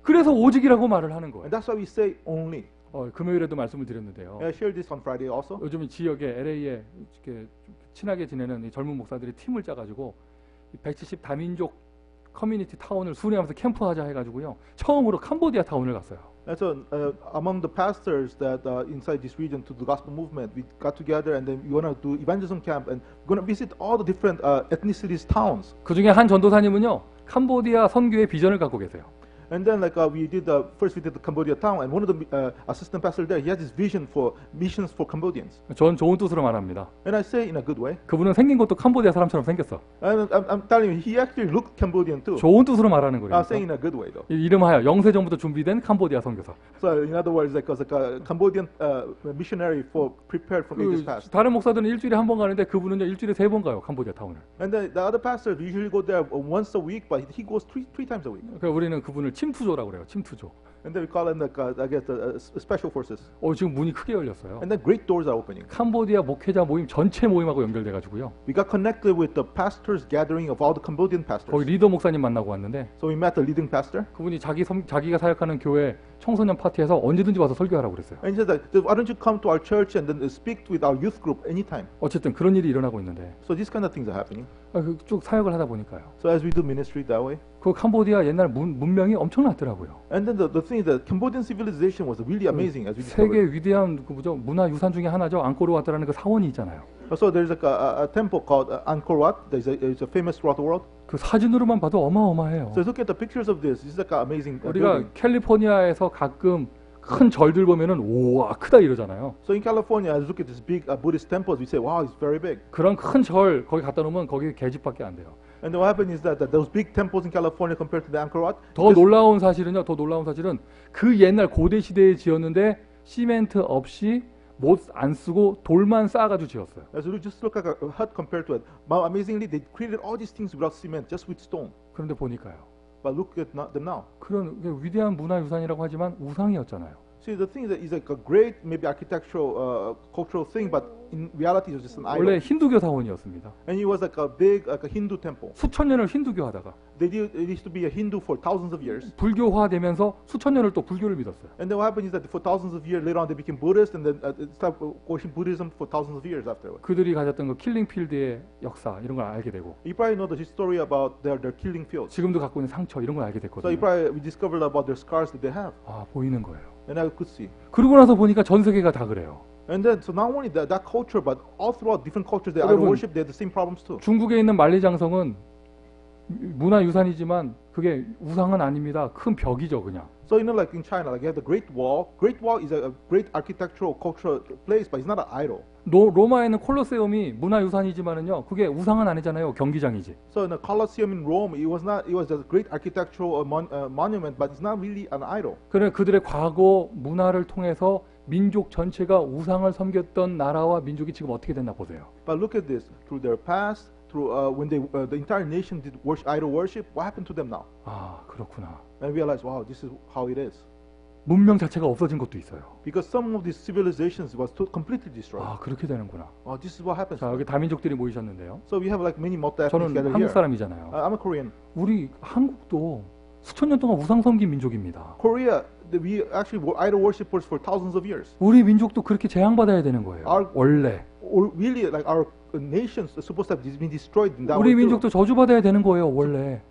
그래서 오직이라고 말을 하는 거예요. And that's why we say only. 금요일에도 말씀을 드렸는데요. I shared this on Friday also. 요즘 지역에 LA에 이렇게 친하게 지내는 이 젊은 목사들이 팀을 짜가지고 170 다민족 커뮤니티 타운을 순회하면서 캠프하자 해가지고요. 처음으로 캄보디아 타운을 갔어요. And so among the pastors that inside this region to the gospel movement, we got together and then we want to do evangelism camp and we're going to visit all the different ethnicities towns. 그 중에 한 전도사님은요, 캄보디아 선교의 비전을 갖고 계세요. And then we did first we did the Cambodia town, and one of the assistant pastor there, he has this vision for missions for Cambodians. 전 좋은 뜻으로 말합니다. And I say in a good way. 그분은 생긴 것도 캄보디아 사람처럼 생겼어. And I'm telling you, he actually looked Cambodian too. 좋은 뜻으로 말하는 거예요. I'm saying in a good way though. 이름하여 영세전부터 준비된 캄보디아 선교사. So in other words, like a Cambodian missionary for prepared from ages past. 다른 목사들은 일주일에 한 번 가는데 그분은요 일주일에 3번 가요 캄보디아 타운을. And then the other pastors usually go there once a week, but he goes three times a week. 그러니까 우리는 그분을 침투조라고 그래요. 침투조. And then we call them I guess special forces. 지금 문이 크게 열렸어요. And then great doors are opening. 캄보디아 목회자 모임 전체 모임하고 연결돼가지고요. We got connected with the pastors gathering of all the Cambodian pastors. 거기 리더 목사님 만나고 왔는데 So we met the leading pastor. 그분이 자기가 사역하는 교회 청소년 파티에서 언제든지 와서 설교하라고 그랬어요. And he said that why don't you come to our church and then speak with our youth group anytime. 어쨌든 그런 일이 일어나고 있는데 So these kind of things are happening. 쭉 사역을 하다 보니까요. So as we do ministry that way. 그 캄보디아 옛날 문명이 엄청났더라고요. And then the thing is that Cambodian civilization was really amazing as we 세계 discovered. 위대한 문화 유산 중에 하나죠. 앙코르와트라는 그 사원이 있잖아요. So there's a temple called Angkor Wat. It's a famous throughout the world. 그 사진으로만 봐도 어마어마해요. So look at the pictures of this. This is like an amazing 우리가 building. 캘리포니아에서 가끔 큰 절들 보면은 우와 크다 이러잖아요. So in California, as we look at this big Buddhist temples, we say, wow, it's very big. 그런 큰 절 거기 갖다 놓으면 거기 계집밖에 안 돼요. And then what happened is that those big temples in California compared to the Angkor Wat, 더 놀라운 사실은요. 더 놀라운 사실은 그 옛날 고대 시대에 지었는데 시멘트 없이 못 안 쓰고 돌만 쌓아가지고 지었어요. as you just look at a hut compared to it. But amazingly, they created all these things without cement, just with stone. 그런데 보니까요. But look at them now. 그런 위대한 문화 유산이라고 하지만 우상이었잖아요. See, the thing is that it's like a great, maybe architectural, cultural thing, but in reality, it was just an 원래 idol. 힌두교 사원이었습니다. And it was like a big, like a Hindu temple. 수천 년을 힌두교 하다가 It used to be a Hindu for thousands of years. 불교화되면서 수천 년을 또 불교를 믿었어요. And then what happened is that for thousands of years later on, they became Buddhist, and then started worshiping Buddhism for thousands of years afterwards. 그들이 가졌던 그 킬링필드의 역사 이런 걸 알게 되고 You probably know the story about their killing fields. 지금도 갖고 있는 상처 이런 걸 알게 So 됐거든요. we discovered about their scars that they have, 아 보이는 거예요. and I could see. 그러고 나서 보니까 전 세계가 다 그래요. And then, so not only that culture, but all throughout different cultures, they idol 여러분, worship. They have the same problems too. 중국에 있는 만리장성은 문화 유산이지만 그게 우상은 아닙니다. 큰 벽이죠 그냥. So like in China, like you have the Great Wall. Great Wall is a great architectural, cultural place, but it's not an idol. 로마에 있는 콜로세움이 문화 유산이지만은요 그게 우상은 아니잖아요. 경기장이지. So in the Colosseum in Rome, it was just a great architectural monument, but it's not really an idol. 그래 그들의 과거 문화를 통해서 민족 전체가 우상을 섬겼던 나라와 민족이 지금 어떻게 됐나 보세요. But look at this: through their past, through when the entire nation did idol worship, what happened to them now? 아 그렇구나. And realize, wow, this is how it is. 문명 자체가 없어진 것도 있어요. Because some of these civilizations was completely destroyed. 아 그렇게 되는구나. Oh, this is what happens. 자 여기 다민족들이 모이셨는데요. So we have like many multi-ethnic 저는 together 한국 here. 사람이잖아요. I'm a Korean. 우리 한국도 수천 년 동안 우상 섬긴 민족입니다. Korea, we actually were idol worshippers for thousands of years. 우리 민족도 그렇게 재앙받아야 되는 거예요. 원래. Or really, like our nations are supposed to have been destroyed in that 우리 way too. 민족도 저주받아야 되는 거예요. 원래.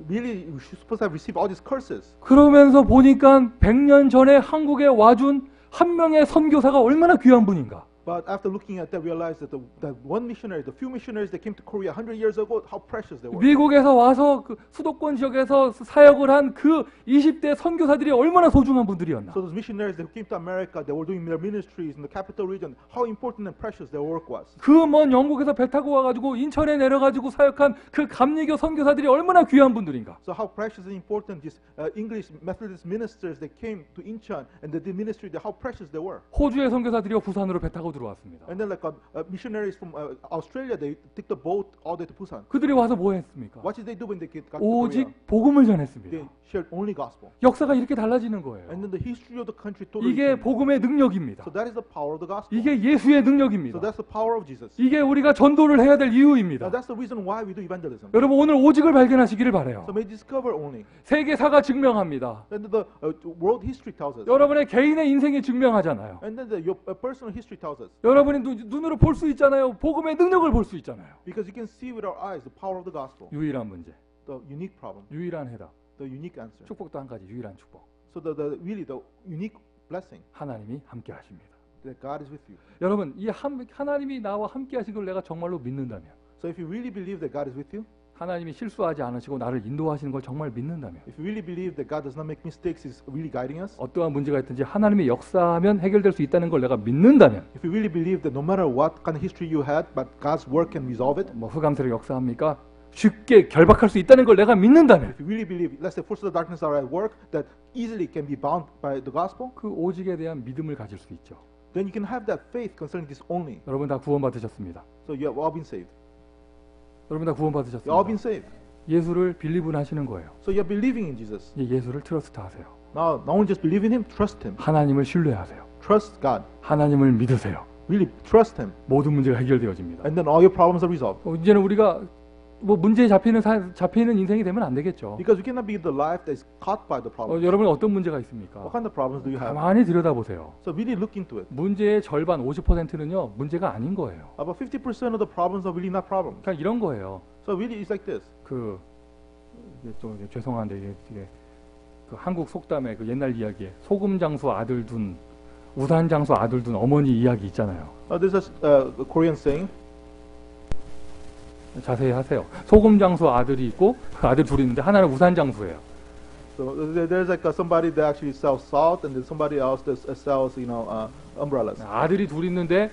Really, we should supposed to have received all these curses. 그러면서 보니까 100년 전에 한국에 와준 한 명의 선교사가 얼마나 귀한 분인가. But after looking at that, realized that that one missionary, the few missionaries that came to Korea 100 years ago, how precious they were. 미국에서 와서 그 수도권 지역에서 사역을 한 그 20대 선교사들이 얼마나 소중한 분들이었나. So those missionaries that came to America, they were doing their ministries in the capital region, how important and precious their work was. 그 먼 영국에서 배 타고 와가지고 인천에 내려가지고 사역한 그 감리교 선교사들이 얼마나 귀한 분들인가. So how precious and important these English Methodist ministers that came to Incheon and they did ministry, how precious they were. 호주의 선교사들이 부산으로 배 타고 들어왔습니다. And then like missionaries from Australia, they took the boat all the way to Busan. 그들이 와서 뭐 했습니까? What did they do when they got to 오직 Korea? 복음을 전했습니다. They shared only gospel. 역사가 이렇게 달라지는 거예요. And then the history of the country totally 이게 changed. 복음의 능력입니다. So that is the power of the gospel. 이게 예수의 So 능력입니다. that's the power of Jesus. 이게 우리가 전도를 해야 될 Now 이유입니다. that's the reason why we do evangelism. 여러분 오늘 오직을 발견하시기를 바라요. So may discover only. 세계사가 증명합니다. And the world history tells us. 여러분의 개인의 인생이 증명하잖아요. And then your personal history tells us. 여러분이 눈으로 볼 수 있잖아요. 복음의 능력을 볼 수 있잖아요. Because you can see with our eyes the power of the gospel. 유일한 문제, The unique problem. 유일한 해답, The unique answer. 축복도 한 가지, 유일한 축복. So really the unique blessing 하나님이 함께 하십니다. that God is with you. 여러분, 이 하나님이 나와 함께 하신 걸 내가 정말로 믿는다면, So if you really believe that God is with you, 하나님이 실수하지 않으시고 나를 인도하시는 걸 정말 믿는다면, if you really believe that God does not make mistakes, is really guiding us, 어떠한 문제가 있든지 하나님의 역사하면 해결될 수 있다는 걸 내가 믿는다면, if you really believe that no matter what kind of history you had, but God's work can resolve it, 뭐 흑암세력 역사합니까? 쉽게 결박할 수 있다는 걸 내가 믿는다면, if you really believe, let's say forces of darkness are at work that easily can be bound by the gospel, 그 오직에 대한 믿음을 가질 수 있죠. then you can have that faith concerning this only. 여러분 다 구원받으셨습니다. So you have all been saved. 여러분 다 You all been 구원받으셨습니다. saved. 예수를 빌리분 하시는 거예요. So you're believing in Jesus. 이제 예수를 트러스트 하세요. Now, not only just believe in Him, trust Him. 하나님을 신뢰하세요. Trust God. 하나님을 믿으세요. Really trust Him. 모든 문제가 해결되어집니다. And then all your problems are resolved. 이제는 우리가 뭐 문제에 잡히는 인생이 되면 안 되겠죠. Because you cannot be the life that is caught by the problem. 여러분 어떤 문제가 있습니까? What kind of problems do you have? 가만히 들여다보세요. So really look into it. 문제의 절반 50%는요 문제가 아닌 거예요. About 50% of the problems are really not problems. 그냥 이런 거예요. So really it's like this. 이게 좀 죄송한데 이게 그 한국 속담에 그 옛날 이야기에 소금 장수 아들 둔 우산 장수 아들 둔 어머니 이야기 있잖아요. There's a Korean saying. 자세히 하세요. 소금 장수 아들이 있고 그 아들 둘이 있는데 하나는 우산 장수예요. So there's like somebody that actually sells salt, and then somebody else that sells, umbrellas. 아들이 둘 있는데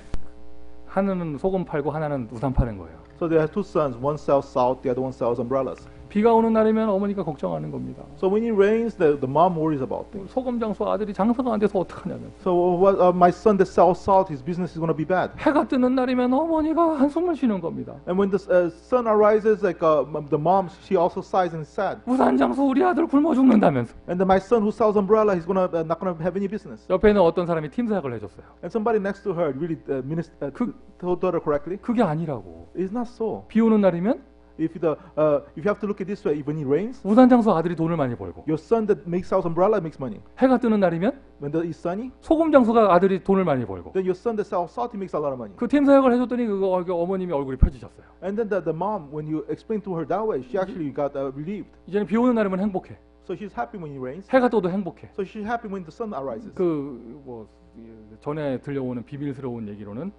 하나는 소금 팔고 하나는 우산 파는 거예요. So they have two sons. One sells salt, the other one sells umbrellas. 비가 오는 날이면 어머니가 걱정하는 겁니다. So when it rains, the mom worries about things. 소금 장수 아들이 장사가 안 돼서 어떡하냐면. So my son that sells salt, his business is going to be bad. 해가 뜨는 날이면 어머니가 한숨을 쉬는 겁니다. And when the sun arises, like the mom, she also sighs and is sad. 우산 장수 우리 아들 굶어 죽는다면서. And then my son who sells umbrella, he's not gonna have any business. 옆에는 어떤 사람이 팀 사역을 해줬어요. And somebody next to her really told her correctly. 그게 아니라고. It's not so. 비 오는 날이면 If you have to look at this way, when it rains, 우산 장수 아들이 돈을 많이 벌고 your son that sells umbrella makes money. 해가 뜨는 날이면 When it's sunny, 소금 장수가 아들이 돈을 많이 벌고 then your son that sells salt, he makes a lot of money. 그 팀 사역을 해줬더니 그거 어머님이 얼굴이 펴지셨어요. And then the mom, when you explain to her that way, she actually got relieved. 이제는 비 오는 날이면 행복해. So she's happy when it rains. 해가 떠도 행복해. So she's happy when the sun arises. 뭐 전에 들려오는 비밀스러운 얘기로는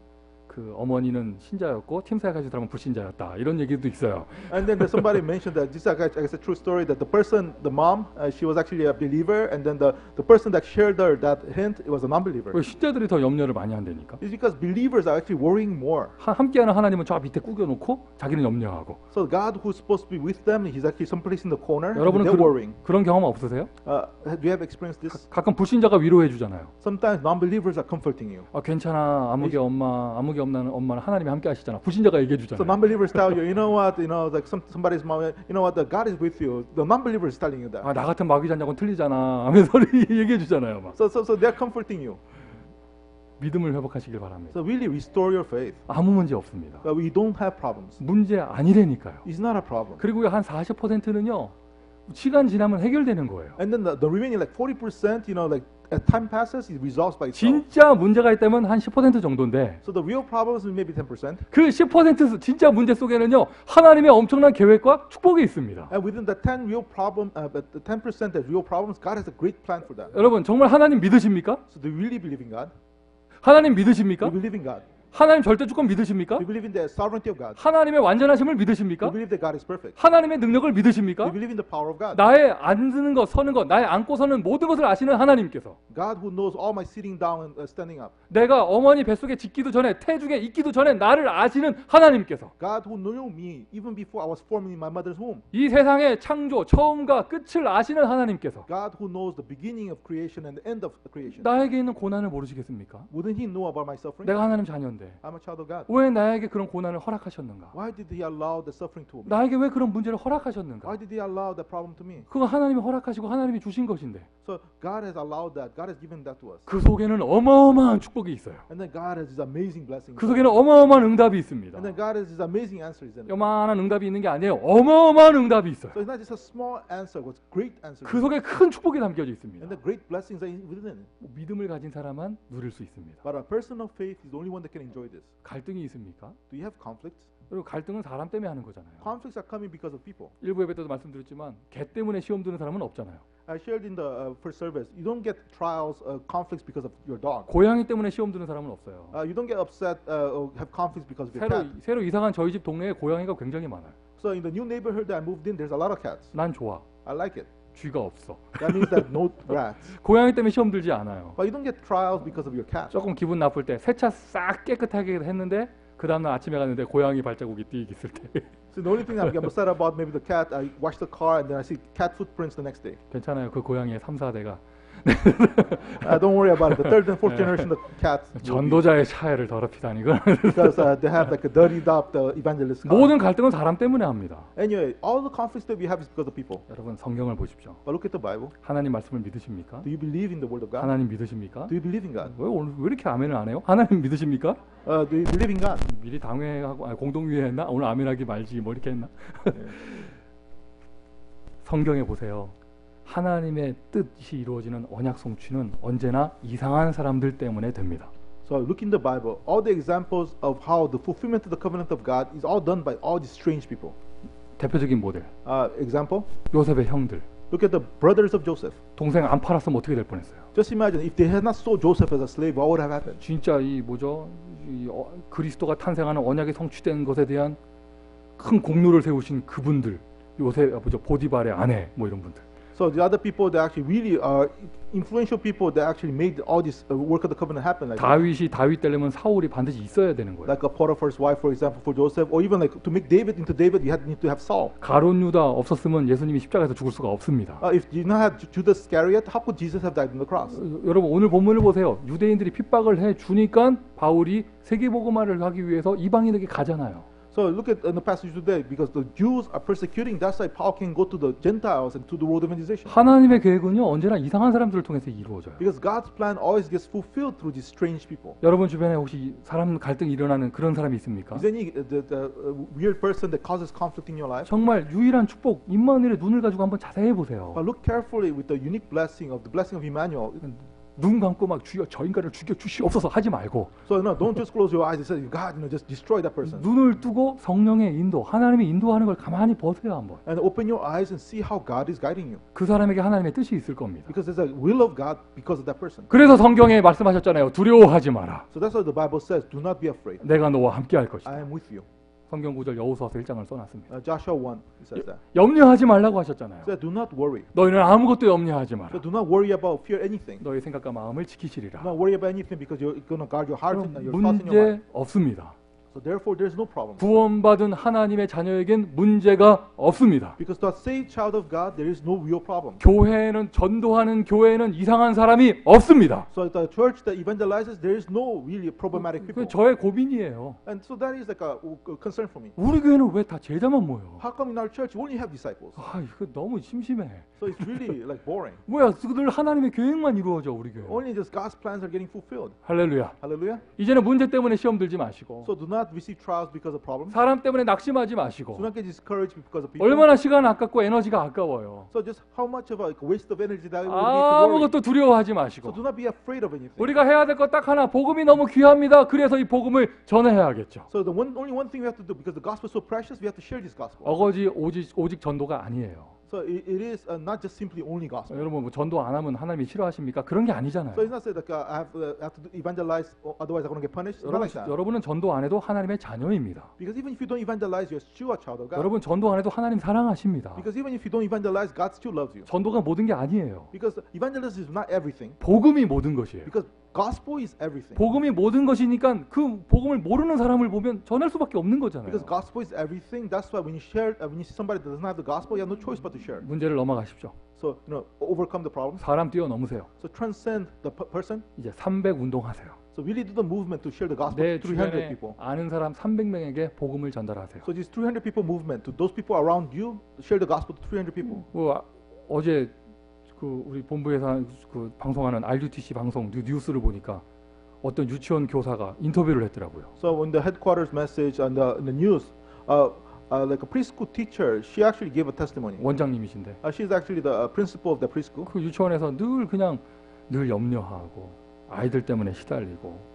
그 어머니는 신자였고 팀 사역하시는 사람은 불신자였다 이런 얘기도 있어요. And then somebody mentioned that this is a true story that the mom, she was actually a believer, and then the person that shared her that hint, it was a non-believer. 왜 신자들이 더 염려를 많이 한다니까? It's because believers are actually worrying more. 함께하는 하나님은 저 밑에 꾸겨놓고 자기는 염려하고. So God, who's supposed to be with them, he's actually someplace in the corner. 여러분은 They're worrying. 그런 경험 없으세요? Do you have experienced this? 가끔 불신자가 위로해 주잖아요. Sometimes non-believers are comforting you. 괜찮아. 아무개 없는 엄마는 하나님이 함께 하시잖아. 불신자가 얘기해 So 주잖아요. non-believers tell you, you know what, like somebody's mom, you know what, the God is with you. The non-believer is telling you that. 나 같은 마귀자냐고는 틀리잖아. 하면서 얘기해 주잖아요. 막. So they're comforting you. 믿음을 회복하시길 바랍니다. So really restore your faith. 아무 문제 없습니다. But we don't have problems. 문제 아니라니까요. It's not a problem. 그리고 한 40%는요. 시간 지나면 해결되는 거예요. And then the remaining like 40%, like as time passes, it resolves by itself. 진짜 문제가 있다면 한 10% 정도인데 So the real problems is maybe 10%. 그 10% 진짜 문제 속에는요. 하나님의 엄청난 계획과 축복이 있습니다. And within the 10 real problem, but the 10% that real problems, God has a great plan for that. 여러분 정말 하나님 믿으십니까? So do you really believe in God? 하나님 Do 믿으십니까? you believe in God? 하나님 절대 주권 믿으십니까? Do you believe in the sovereignty of God? 하나님의 완전하심을 Do 믿으십니까? you believe that God is perfect? 하나님의 능력을 Do 믿으십니까? you believe in the power of God? 나의 앉는 것, 서는 것, 나의 앉고 서는 모든 것을 아시는 하나님께서 God who knows all my sitting down and standing up. 내가 어머니 뱃속에 짓기도 전에 태중에 있기도 전에 나를 아시는 하나님께서 God who knew me even before I was formed in my mother's womb. 이 세상의 창조, 처음과 끝을 아시는 하나님께서 God who knows the beginning of creation and the end of creation. 나에게 있는 고난을 모르시겠습니까? Wouldn't He know about my suffering? 내가 하나님 자녀인데 I'm a child of God. 왜 나에게 그런 고난을 허락하셨는가? Why did He allow the suffering to me? 나에게 왜 그런 문제를 허락하셨는가? Why did He allow the problem to me? 그건 하나님이 허락하시고 하나님이 주신 것인데 So God has allowed that. God has given that to us. 그 속에는 어마어마한 축복이 있어요. And then God has His amazing blessings. 그 속에는 어마어마한 응답이 있습니다. And then God has His amazing answers in it. 요만한 응답이 있는 게 아니에요. 어마어마한 응답이 있어요. So it's not just a small answer, but great answers. 그 속에 큰 축복이 담겨져 있습니다. And the great blessings are within it. 믿음을 가진 사람만 누릴 수 있습니다. But a person of faith is the only one that can enjoy this. 갈등이 있습니까? Do you have conflicts? 그리고 갈등은 사람 때문에 하는 거잖아요. Conflicts are coming because of people. 일부 예배 때도 말씀드렸지만 개 때문에 시험 드는 사람은 없잖아요. I shared in the first service. You don't get trials, conflicts because of your dog. 고양이 때문에 시험 드는 사람은 없어요. You don't get upset or have conflicts because of your cat. 새로 이사간 저희 집 동네에 고양이가 굉장히 많아요. So in the new neighborhood that I moved in, there's a lot of cats. 난 좋아. I like it. 쥐가 없어. That means that no rats. 고양이 때문에 시험 들지 않아요. But you don't get trials because of your cat. 조금 기분 나쁠 때 세차 싹 깨끗하게 했는데 그 다음날 아침에 갔는데 고양이 발자국이 띄 있을 때 So the only thing I'm upset about maybe the cat. I wash the car and then I see cat footprints the next day. 괜찮아요. 그 고양이의 3, 4대가 Don't worry about it. The third and fourth generation of cats. will be- 전도자의 차를 더럽히다니 이건 Because they have like a dirtied up the evangelist car. 모든 갈등은 사람 때문에 합니다. Anyway, all the conflicts that we have is because of people. 여러분 성경을 보십시오. But look at the Bible. 하나님 말씀을 믿으십니까? Do you believe in the Word of God? 하나님 믿으십니까? Do you believe in God? 왜 오늘 왜 이렇게 아멘을 안 해요? 하나님 믿으십니까? Do you believe in God? 미리 당회하고 공동위에 했나? 오늘 아멘하기 말지 뭐 이렇게 했나? 성경에 보세요. 하나님의 뜻이 이루어지는 언약 성취는 언제나 이상한 사람들 때문에 됩니다. So look in the Bible. All the examples of how the fulfillment of the covenant of God is all done by all these strange people. 대표적인 모델 Example. 요셉의 형들. Look at the brothers of Joseph. 동생 안 팔았으면 어떻게 될 뻔했어요. Just imagine if they had not sold Joseph as a slave, what would have happened? 진짜 이 뭐죠? 그리스도가 탄생하는 언약이 성취된 것에 대한 큰 공로를 세우신 그분들, 요셉 뭐죠? 보디발의 아내 뭐 이런 분들. So the other people that actually really are influential people that actually made all this work of the covenant happen. 다윗이 다윗 되려면 사울이 반드시 있어야 되는 거예요. Like a Potiphar's wife, for example, for Joseph, or even like to make David into David, you need to have Saul. 가룟 유다 없었으면 예수님이 십자가에서 죽을 수가 없습니다. If you not have Judas Iscariot, how could Jesus have died on the cross? 여러분 오늘 본문을 보세요. 유대인들이 핍박을 해 주니까 바울이 세계복음화를 하기 위해서 이방인에게 가잖아요. So look at in the passage today, because the Jews are persecuting. That's why Paul can go to the Gentiles and to the road of evangelization. 하나님의 계획은요 언제나 이상한 사람들을 통해서 이루어져요. Because God's plan always gets fulfilled through these strange people. 여러분 주변에 혹시 사람 갈등이 일어나는 그런 사람이 있습니까? Is there any the weird person that causes conflict in your life? 정말 유일한 축복 임마누엘의 눈을 가지고 한번 자세히 보세요. But look carefully with the unique blessing of the blessing of Emmanuel. 눈 감고 막 주여 저 인간을 죽여 주시옵소서 하지 말고 So no, don't just close your eyes and say, God, just destroy that person. 눈을 뜨고 성령의 인도, 하나님이 인도하는 걸 가만히 보세요 한번. And open your eyes and see how God is guiding you. 그 사람에게 하나님의 뜻이 있을 겁니다. Because there's a will of God because of that person. 그래서 성경에 말씀하셨잖아요. 두려워하지 마라. So that's what the Bible says. Do not be afraid. 내가 너와 함께 할 I 것이다. am with you. 성경 구절 여호수아서 1장을 써놨습니다. Joshua 1 it says that. 염려하지 말라고 하셨잖아요. So do not worry. 너희는 아무것도 염려하지 마라. So do not worry about fear anything. 너희 생각과 마음을 Do 지키시리라. not worry about anything because you're going to guard your heart and your 그럼 thoughts in your mind. 문제 없습니다. So therefore there's no problem. 구원받은 하나님의 자녀에겐 문제가 없습니다. Because to a saved child of God there is no real problem. 교회는 전도하는 교회는 이상한 사람이 없습니다. So the church that evangelizes there is no really problematic 그 people. 저의 고민이에요. And so that is like a concern for me. 우리 교회는 왜 다 제자만 모여? How come in our church we only have disciples? 아, 이거 너무 심심해. So it's really like boring. 뭐야, 늘 하나님의 계획만 이루어져 우리 교회. Only just God's plans are getting fulfilled. 할렐루야. Hallelujah. 이제는 문제 때문에 시험 들지 마시고, So do not receive trials because of problems. 사람 때문에 낙심하지 Do 마시고, not get discouraged because of people. 얼마나 시간 아깝고 에너지가 아까워요. So just how much of a waste of energy that we need to worry. 아무것도 두려워하지 So 마시고, do not be afraid of anything. 우리가 해야 될 것 딱 하나, 복음이 너무 귀합니다. 그래서 이 복음을 전해야겠죠. So only one thing we have to do because the gospel is so precious, we have to share this gospel. 어거지 오직 전도가 아니에요. So it is not just simply only gospel. 여러분 뭐 전도 안 하면 하나님이 싫어하십니까? 그런 게 아니잖아요. So it's not said like I have to evangelize, otherwise I'm going to get punished. It's not like that. 여러분은 전도 안 해도 하나님의 자녀입니다. Because even if you don't evangelize, you're still a child of God. 여러분 전도 안 해도 하나님 사랑하십니다. Because even if you don't evangelize, God still loves you. 전도가 모든 게 아니에요. Because evangelism is not everything. 복음이 모든 것이에요. Because gospel is everything. 복음이 모든 것이니까 그 복음을 모르는 사람을 보면 전할 수밖에 없는 거잖아요. Because gospel is everything. That's why when you share, when you see somebody that doesn't have the gospel, you have no choice but to share. 문제를 넘어가십시오. So overcome the problem. 사람 뛰어넘으세요. So transcend the person. 이제 300 운동하세요. So really do the movement to share the gospel 내 to 300 주변에 people. 아는 사람 300명에게 복음을 전달하세요. So this 300 people movement to those people around you, share the gospel to 300 people. 어제 그 우리 본부에서 그 방송하는 RUTC 방송 뉴스를 보니까 어떤 유치원 교사가 인터뷰를 했더라고요. So in the headquarters message on the news, like a preschool teacher, she actually gave a testimony. 원장님이신데 She's actually the principal of the preschool. 그 유치원에서 늘 염려하고 아이들 때문에 시달리고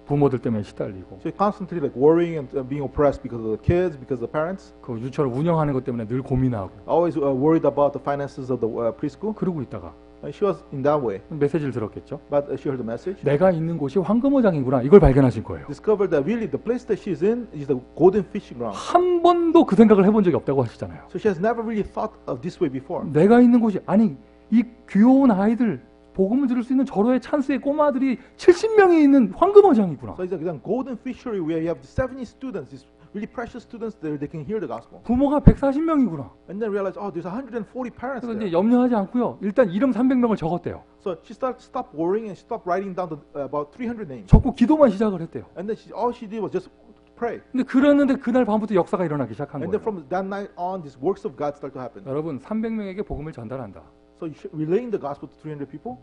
부모들 때문에 시달리고 She's constantly like worrying and being oppressed because of the kids, because of the parents. 그 유치원을 운영하는 것 때문에 늘 고민하고 Always worried about the finances of the preschool. 그러고 있다가 She was in that way, 메시지를 들었겠죠. but she heard the message. 내가 있는 곳이 황금어장이구나 이걸 발견하신 거예요. Discovered that really the place that she's in is the golden fishing ground. 한 번도 그 생각을 해본 적이 없다고 하시잖아요. So she has never really thought of this way before. 내가 있는 곳이 아니 이 귀여운 아이들 복음을 들을 수 있는 절호의 찬스의 꼬마들이 70명이 있는 황금어장이구나. So it's like a golden fishery where you have 70 students, these really precious students there, they can hear the gospel. 부모가 140명이구나. And then realize, oh, there's 140 parents 그래서 there. 이제 염려하지 않고요. 일단 이름 300명을 적었대요. So she stopped worrying and stopped writing down about 300 names. 적고 기도만 시작을 했대요. And then all she did was just pray. 근데 그랬는데 그날 밤부터 역사가 일어나기 시작한 And then 거예요. from that night on, these works of God start to happen. 여러분 300명에게 복음을 전달한다. So relaying the gospel to 300 people,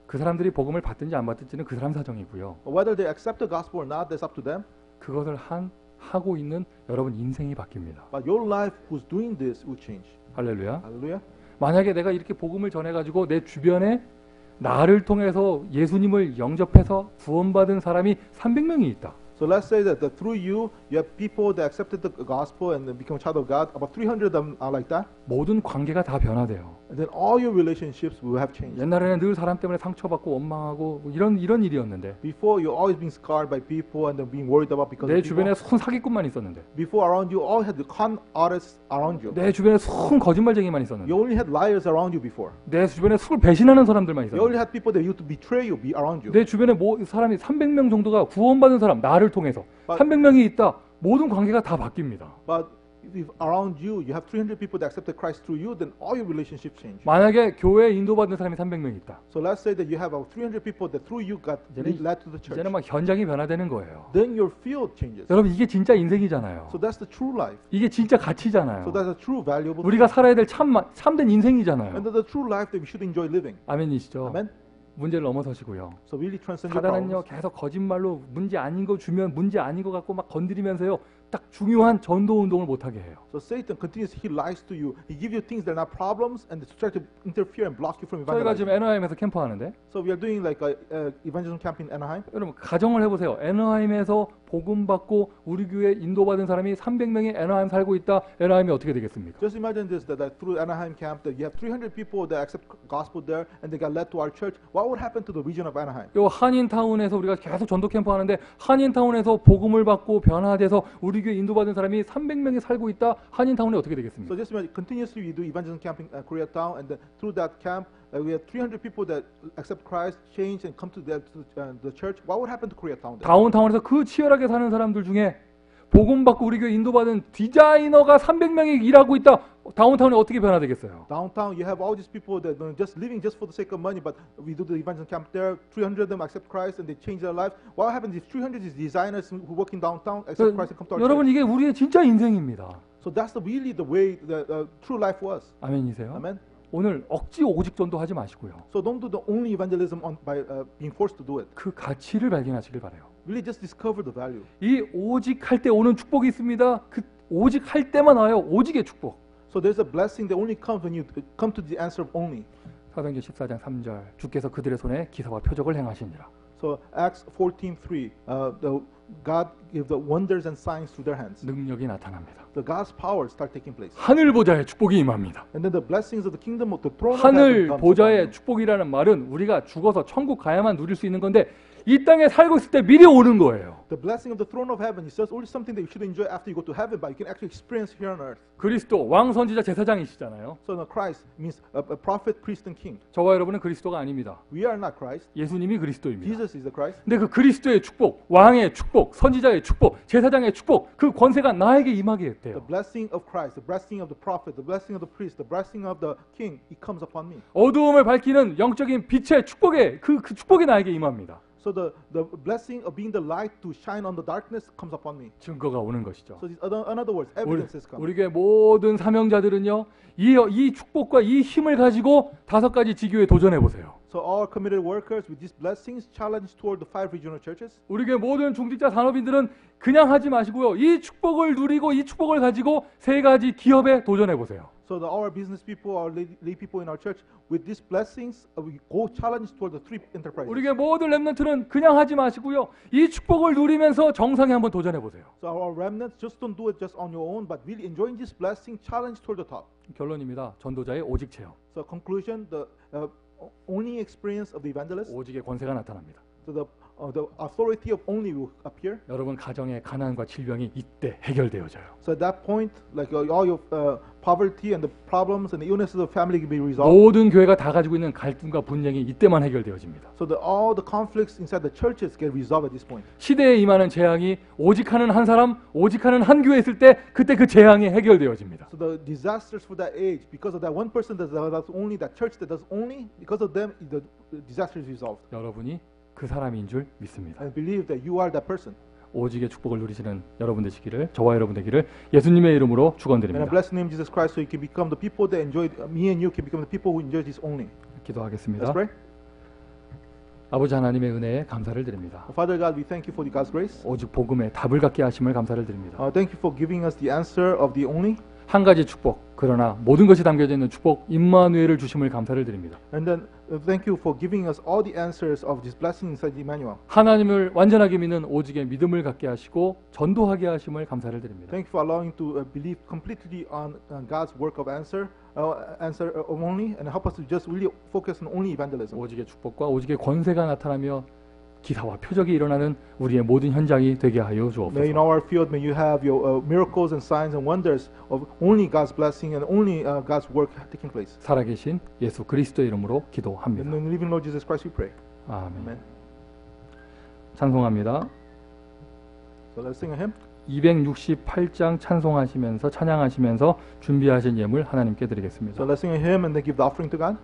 그 사람들이 복음을 받든지 안 받든지는 그 사람 사정이고요. whether they accept the gospel or not, that's up to them. 그것을 하고 있는 여러분 인생이 바뀝니다. But your life, who's doing this, will change. 할렐루야. Hallelujah. 만약에 내가 이렇게 복음을 전해가지고 내 주변에 나를 통해서 예수님을 영접해서 구원받은 사람이 300명이 있다. So let's say that through you have people that accepted the gospel and become a child of God. About 300 of them are like that. 모든 관계가 다 변화돼요. And then all your relationships will have changed. 옛날에는 늘 사람 때문에 상처받고 원망하고 뭐 이런 일이었는데 Before you're always being scarred by people and then being worried about because 내 of people. 주변에 손 사기꾼만 있었는데 Before around you all had the con artists around you. 내 주변에 손 거짓말쟁이만 있었는데 You only had liars around you before. 내 주변에 술을 배신하는 사람들만 You only 있었는데 had people that used to betray you be around you. 내 주변에 사람이 300명 정도가 구원받은 사람 나를 통해서 But- 300명이 있다. 모든 관계가 다 바뀝니다. But if around you you have 300 people that accepted Christ through you, then all your relationships change. 만약에 교회에 인도받는 사람이 300명이 있다. So let's say that you have about 300 people that through you got 이제는- led to the church. 이제는 막 현장이 변화되는 거예요. Then your field changes. 여러분 이게 진짜 인생이잖아요. So that's the true life. 이게 진짜 가치잖아요. So that's a true valuable 우리가 thing. 살아야 될 참된 인생이잖아요. And the true life that we should enjoy living. 아멘이시죠? Amen. 문제를 넘어서시고요. So really transcend your 사단은요 problems. 계속 거짓말로 문제 아닌 거 주면 문제 아닌 거 갖고 막 건드리면서요 딱 중요한 전도 운동을 못하게 해요. So Satan continues, he lies to you. He gives you things that are not problems and try to interfere and block you from 저희가 지금 evangelizing. 애너하임에서 캠프하는데 So we are doing like a evangelism camp in Anaheim. 여러분 가정을 해보세요. 애너하임에서 복음 받고 우리 교회 인도받은 사람이 300명이 애너하임 살고 있다. 애너하임이 어떻게 되겠습니까? Just imagine this, that through Anaheim camp, that you have 300 people that accept gospel there and they got led to our church. What would happen to the region of Anaheim? 요 한인타운에서 우리가 계속 전도 캠프 하는데 한인타운에서 복음을 받고 변화돼서 우리 교회 인도받은 사람이 300명이 살고 있다. 한인타운이 어떻게 되겠습니까? So just imagine, continuously we do evangelism camp in Koreatown, and then through that camp, we have 300 people that accept Christ, change, and come to the church. What would happen to Koreatown? 다운타운에서 그 치열하게 사는 사람들 중에 복음 받고 우리 교회 인도받은 디자이너가 300명이 일하고 있다. 다운타운이 어떻게 변화되겠어요? Downtown, you have all these people that are just living just for the sake of money, but we do the evangelism camp there. 300 of them accept Christ and they change their lives. What happens if 300 is designers who work in downtown accept Christ and come to our 여러분 church? 이게 우리의 진짜 인생입니다. So that's really the way the true life was. 아멘이세요? Amen. 오늘 억지 오직 전도하지 마시고요. So don't do the only evangelism by being forced to do it. 그 가치를 발견하시길 바라요. Really just discover the value. 이 오직 할 때 오는 축복이 있습니다. 그 오직 할 때만 와요. 오직의 축복. So there's a blessing that only comes when you come to the answer of only. 사도행전 14장 3절 주께서 그들의 손에 기사와 표적을 행하시니라. So Acts 14:3, God gave the wonders and signs through their hands. 능력이 나타납니다. The God's power start taking place. 하늘 보좌의 축복이 임합니다. And then the blessings of the kingdom of the throne of heaven 하늘 comes upon 보좌의 you. 축복이라는 말은 우리가 죽어서 천국 가야만 누릴 수 있는 건데 이 땅에 살고 있을 때 미리 오는 거예요. The blessing of the throne of heaven is just only something that you should enjoy after you go to heaven, but you can actually experience here on earth. 그리스도 왕 선지자 제사장이시잖아요. So now Christ means a prophet, priest, and king. 저와 여러분은 그리스도가 아닙니다. We are not Christ. 예수님이 그리스도입니다. Jesus is the Christ. 근데 그 그리스도의 축복, 왕의 축복, 선지자의 축복, 제사장의 축복, 그 권세가 나에게 임하게 The 돼요. blessing of Christ, the blessing of the prophet, the blessing of the priest, the blessing of the king, it comes upon me. 어두움을 밝히는 영적인 빛의 축복에 그 축복이 나에게 임합니다. So the blessing of being the light to shine on the darkness comes upon me. 증거가 오는 것이죠. So in other words, evidences come. 우리 교회 모든 사명자들은요, 이 축복과 이 힘을 가지고 5가지 지교에 도전해 보세요. So all committed workers with these blessings challenge toward the 5 regional churches. 우리 교회 모든 중직자 산업인들은 그냥 하지 마시고요, 이 축복을 누리고 이 축복을 가지고 3가지 기업에 도전해 보세요. So our business people, our lay people in our church, with these blessings, we go challenge toward the 3 enterprises. 우리 교회 모든 렘넌트는 그냥 하지 마시고요, 이 축복을 누리면서 정상에 한번 도전해 보세요. So our remnants just don't do it just on your own, but really enjoying this blessing, challenge toward the top. 결론입니다. 전도자의 오직 체험. So conclusion, the only experience of the evangelist, 오직의 권세가 나타납니다. so the authority of only will appear. 여러분 가정의 가난과 질병이 이때 해결되어져요. So at that point, like all your poverty and the problems and the illnesses of family can be resolved. 모든 교회가 다 가지고 있는 갈등과 분쟁이 이때만 해결되어집니다. So all the conflicts inside the churches get resolved at this point. 시대에 임하는 재앙이 오직하는 한 사람, 오직하는 한 교회에 있을 때 그때 그 재앙이 해결되어집니다. So the disasters for that age, because of that one person that does only, that church that does only, because of them, the disaster is resolved. 여러분이 그 사람인 줄 믿습니다. And believe that you are that person. 오직의 축복을 누리시는 여러분 되시기를, 저와 여러분 되기를 예수님의 이름으로 And I 축원드립니다. bless the name of Jesus Christ, so you can become the people that enjoy. Me and you can become the people who enjoy this only. 기도하겠습니다. Let's pray. 아버지 하나님의 은혜에 감사를 드립니다. Father God, we thank you for the God's grace. 오직 복음의 답을 갖게 하심을 감사를 드립니다. Thank you for giving us the answer of the only. 한 가지 축복, 그러나 모든 것이 담겨져 있는 축복 임마누엘을 주심을 감사를 드립니다. And then thank you for giving us all the answers of this blessing inside Emmanuel. 하나님을 완전하게 믿는 오직의 믿음을 갖게 하시고 전도하게 하심을 감사를 드립니다. Thank you for allowing to believe completely on God's work of answer only, and help us to just really focus on only evangelism. 오직의 축복과 오직의 권세가 나타나며 기사와 표적이 일어나는 우리의 모든 현장이 되게 하여 May in 주옵소서. our field, may you have your miracles and signs and wonders of only God's blessing and only God's work taking place. 살아계신 예수 그리스도의 이름으로 In 기도합니다. the living Lord Jesus Christ, we pray. 아멘. Amen. 찬송합니다. So let's sing a hymn. 268장 찬송하시면서 찬양하시면서 준비하신 예물 하나님께 드리겠습니다. So let's sing a hymn and then give the offering to God.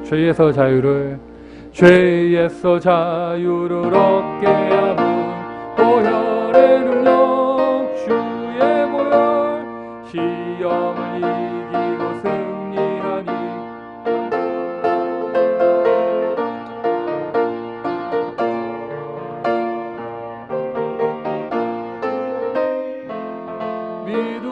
죄에서 자유를 얻게 함은 보혈의 능력 주의 보혈 시험을 이기고 승리하니 믿음